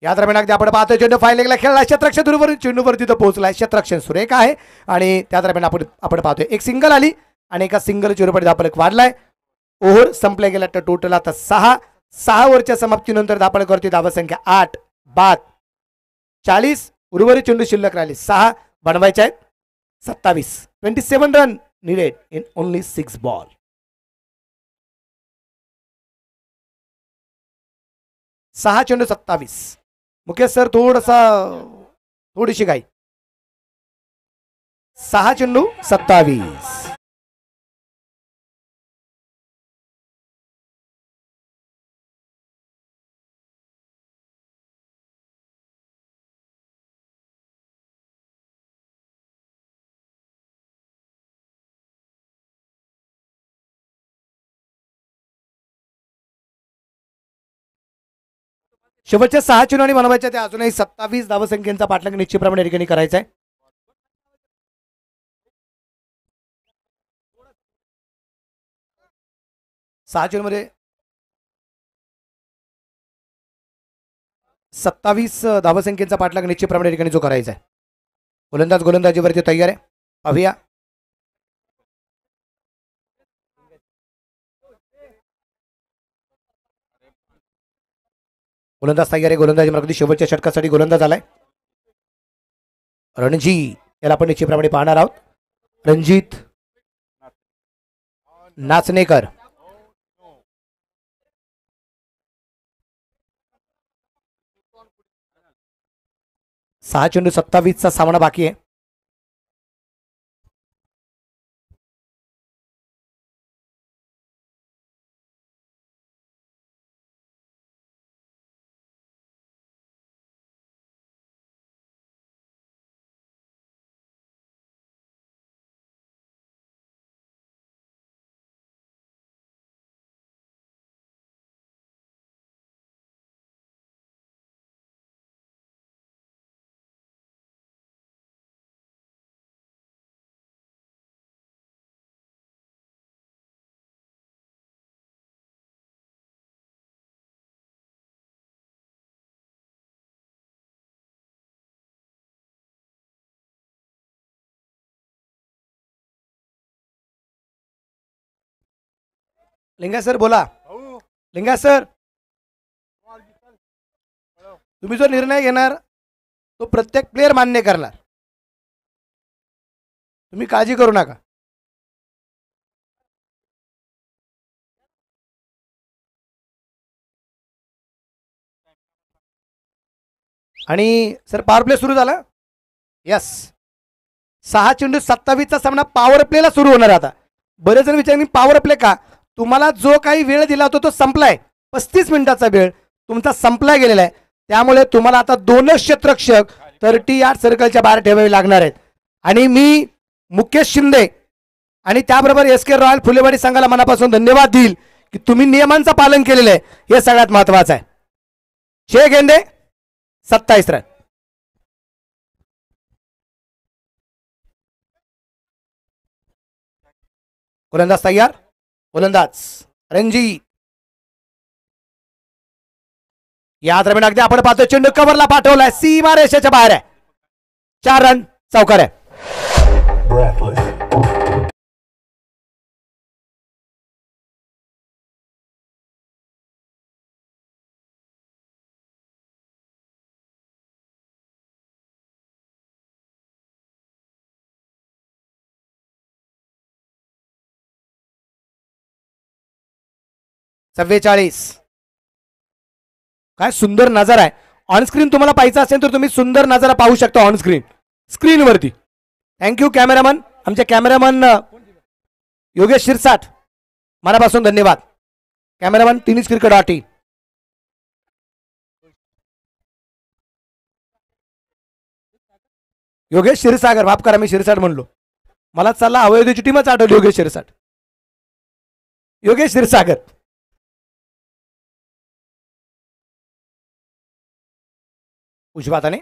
या दरम्यान अगदी आपण पाहतोय चेंडू फायलिंगला खेळला, क्षेत्ररक्षण दूरवरून चेंडूवरती तो पोहोचलाय. क्षेत्ररक्षण सुरेख आहे. आणि त्या दरम्यान आपण पाहतोय एक सिंगल आली आणि एका सिंगल चेंडूपडी धापळक वाढलाय. ओव्हर संपल्या गेला तर टोटल आता 6 ओव्हरच्या समाप्तीनंतर धापळकवरती धावसंख्या 8 बाद 40. उर्वरित चेंडू शिल्लक राहिले 6, बनवायचे आहेत 27. 27 run needed in only 6 ball. 6 चेंडू 27. मुकेश सर थोडीशी घाई. 6 चेंडू 27. शेवटच्या 6 चेंडू आणि बनवायच्या त्या अजूनही 27 धावसंख्येचा पाठलाग निश्चितप्रमाणे या ठिकाणी करायचा आहे. सहा चेंडू मध्ये 27 धावसंख्येचा पाठलाग निश्चितप्रमाणे या ठिकाणी जो करायचा आहे. गोलंदाजीवरती तयार आहे. पाहूया गोलंदाज तयार आहे. गोलंदाजी मार्गावरती शेवटच्या षटकासाठी गोलंदाज आलाय रणजीत. याला आपण निश्चितप्रमाणे पाहणार आहोत. रणजित नाचनेकर. सहा चेंडू 27चा सामना बाकी आहे. लिंगा सर बोला. लिंगा सर, तुम्ही जो निर्णय घेणार तो प्रत्येक प्लेयर मान्य करणार, तुम्ही काळजी करू नका. आणि सर पॉवर प्ले सुरू झाला. यस, 6 चेंडू 27चा सामना पॉवर प्लेला सुरू होणार. आता बरेच जण विचारतील पॉवर प्ले का. तुम्हाला जो काही वेळ दिला होता तो संपलाय. 35 मिनिटाचा वेळ तुमचा संपला गेलेला आहे. त्यामुळे तुम्हाला आता 2 क्षेत्ररक्षक 38 सर्कलच्या बाहेर ठेवावे लागणार आहेत. आणि मी मुकेश शिंदे आणि त्याबरोबर SK रॉयल फुलेवाडी संघाला मनापासून धन्यवाद देईल की तुम्ही नियमांचं पालन केलेलं आहे. हे सगळ्यात महत्वाचं आहे. 6 गेंदे 27 रन. गोलंदाज तयार. गोलंदाज रणजीत. या दरम्यान अगदी आपण पाहतो चेंडू कव्हरला पाठवलाय. सीमा रेषेच्या बाहेर आहे. 4 रन चौकार आहे. 44. काय सुंदर नजारा आहे. ऑनस्क्रीन तुम्हाला पाहायचा असेल तर तुम्ही सुंदर नजारा पाहू शकता ऑनस्क्रीन स्क्रीनवरती. Thank you cameraman. आमचे कॅमेरामन योगेश शिरसाट, मनापासून धन्यवाद. कॅमेरामन टिनीज क्रिकेट.in. योगेश क्षीरसागर, माफ करा मी शिरसाट म्हणलो, मला चालला अवैधची टीमच आठवली. योगेश शिरसाट, योगेश क्षीरसागर. उजव्या हाताने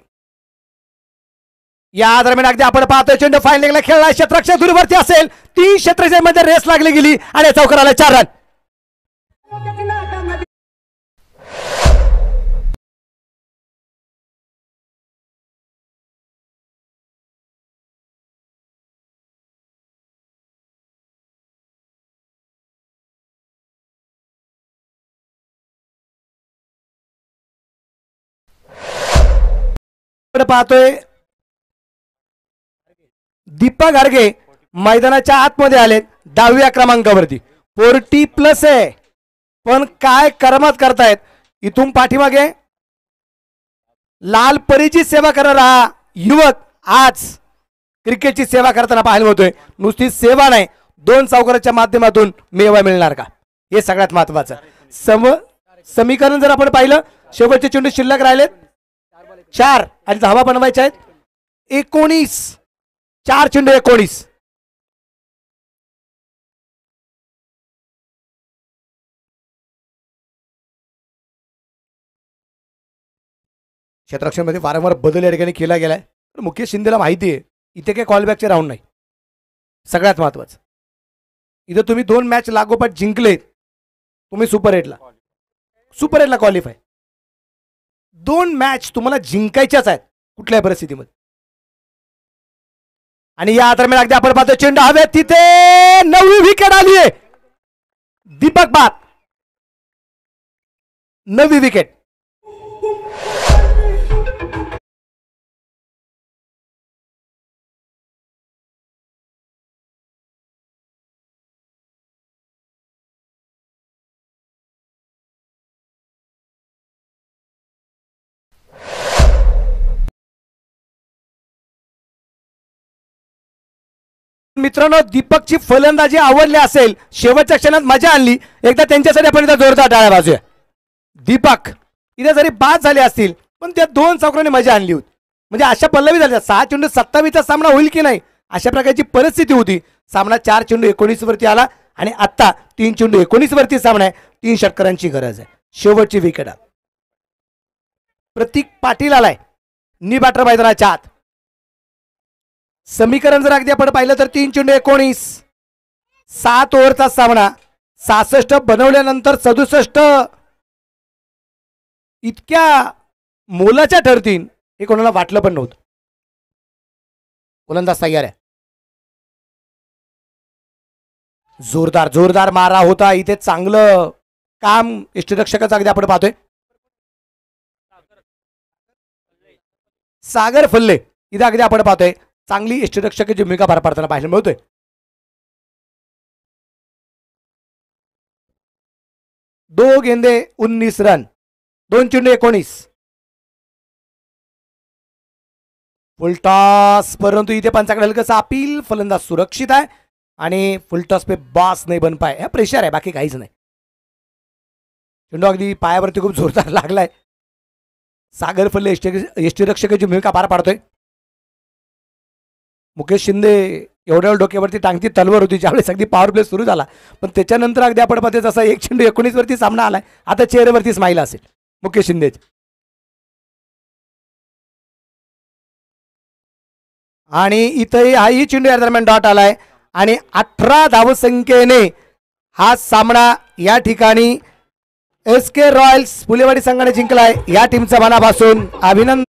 या दरम्यान अगदी आपण पाहतोय चेंडू फायनल खेळला. क्षेत्ररक्षक दूरवरती असेल. 3 क्षेत्ररक्षकांमध्ये रेस लागली गेली आणि चौकाराला 4 रन. पाहतोय दीपक गारगे मैदानाच्या आतमध्ये आलेत 10व्या क्रमांकावरती. 40+ आहे पण काय करमत करतायत. इथून पाठीमागे लाल परीची सेवा करणारा हा युवक आज क्रिकेटची सेवा करताना पाहायला मिळतोय. नुसती सेवा नाही, 2 चौकाराच्या माध्यमातून मेवा मिळणार का, हे सगळ्यात महत्वाचं. समीकरण जर आपण पाहिलं, शेवटचे चेंडू शिल्लक राहिलेत 4 आणि धावा बनवायच्या आहेत 19. 4 चेंडू 19. क्षेत्ररक्षणामध्ये वारंवार बदल या ठिकाणी केला गेलाय. मुकेश शिंदेला माहिती आहे इथे काही कॉलबॅकचे राऊंड नाही. सगळ्यात महत्वाचं इथं तुम्ही 2 मॅच लागोपाठ जिंकलेत, तुम्ही सुपर 8ला क्वालिफाय. 2 मॅच तुम्हाला जिंकायच्याच आहेत कुठल्याही परिस्थितीमध्ये. आणि या दरम्यान अगदी आपण पाहतो चेंडू हवेत, तिथे 9वी विकेट आली आहे. दीपक बाद, 9वी विकेट. मित्रांनो, दीपकची फलंदाजी आवडली असेल, शेवटच्या क्षणात मजा आणली, एकदा त्यांच्यासाठी आपण इथं जोरदार टाळ्या वाजूया. दीपक इथे जरी बाद झाले असतील पण त्या 2 चौकारांनी मजा आणली होती. म्हणजे अशा पल्लवी झाल्या. 6 चेंडू 27चा सामना होईल की नाही अशा प्रकारची परिस्थिती होती. सामना 4 चेंडू 19 वरती आला आणि आता 3 चेंडू 19 वरती सामना आहे. 3 षटकारांची गरज आहे. शेवटची विकेट प्रतीक पाटील आलाय नी बॅटर मैदानाच्या आत. समीकरण जर अगदी आपण पाहिलं तर 3 चेंडू 19. 7 ओव्हरचा सामना. 66 बनवल्यानंतर 67 इतक्या मोलाच्या ठरतील हे कोणाला वाटलं पण नव्हतं. गोलंदाज तयार आहे. जोरदार जोरदार मारा होता इथे. चांगलं काम यष्टीरक्षकाचं अगदी आपण पाहतोय. सागर फल्ले इथे अगदी आपण पाहतोय चांगली यष्टीरक्षकाची भूमिका पार पाडताना पाहायला मिळतोय. दो गेंदे 19 रन, 2 चेंडू 19. फुलटॉस, परंतु इथे पंचाकडे हलकं अपील. फलंदाज सुरक्षित आहे आणि फुलटॉस पे बॉस नाही बन पाय. प्रेशर आहे, बाकी काहीच नाही. चेंडू अगदी पायावरती खूप जोरदार लागलाय. सागर फल्ले यष्टीरक्षकाची भूमिका पार पाडतोय. मुकेश शिंदे एवढ्या डोक्यावरती टांगती तलवार होती ज्यावेळेस अगदी पॉवर प्ले सुरू झाला, पण त्याच्यानंतर अगदी आपण पाहतोय जसा 1 चेंडू 19 वरती सामना आलाय. आता चेहऱ्यावरती स्माईल असेल मुकेश शिंदे. आणि इथंही हाही चेंडू या दरम्यान डॉट आलाय आणि 18 धावसंख्येने हा सामना या ठिकाणी SK रॉयल्स फुलेवाडी संघाने जिंकलाय. या टीमचा मनापासून अभिनंदन.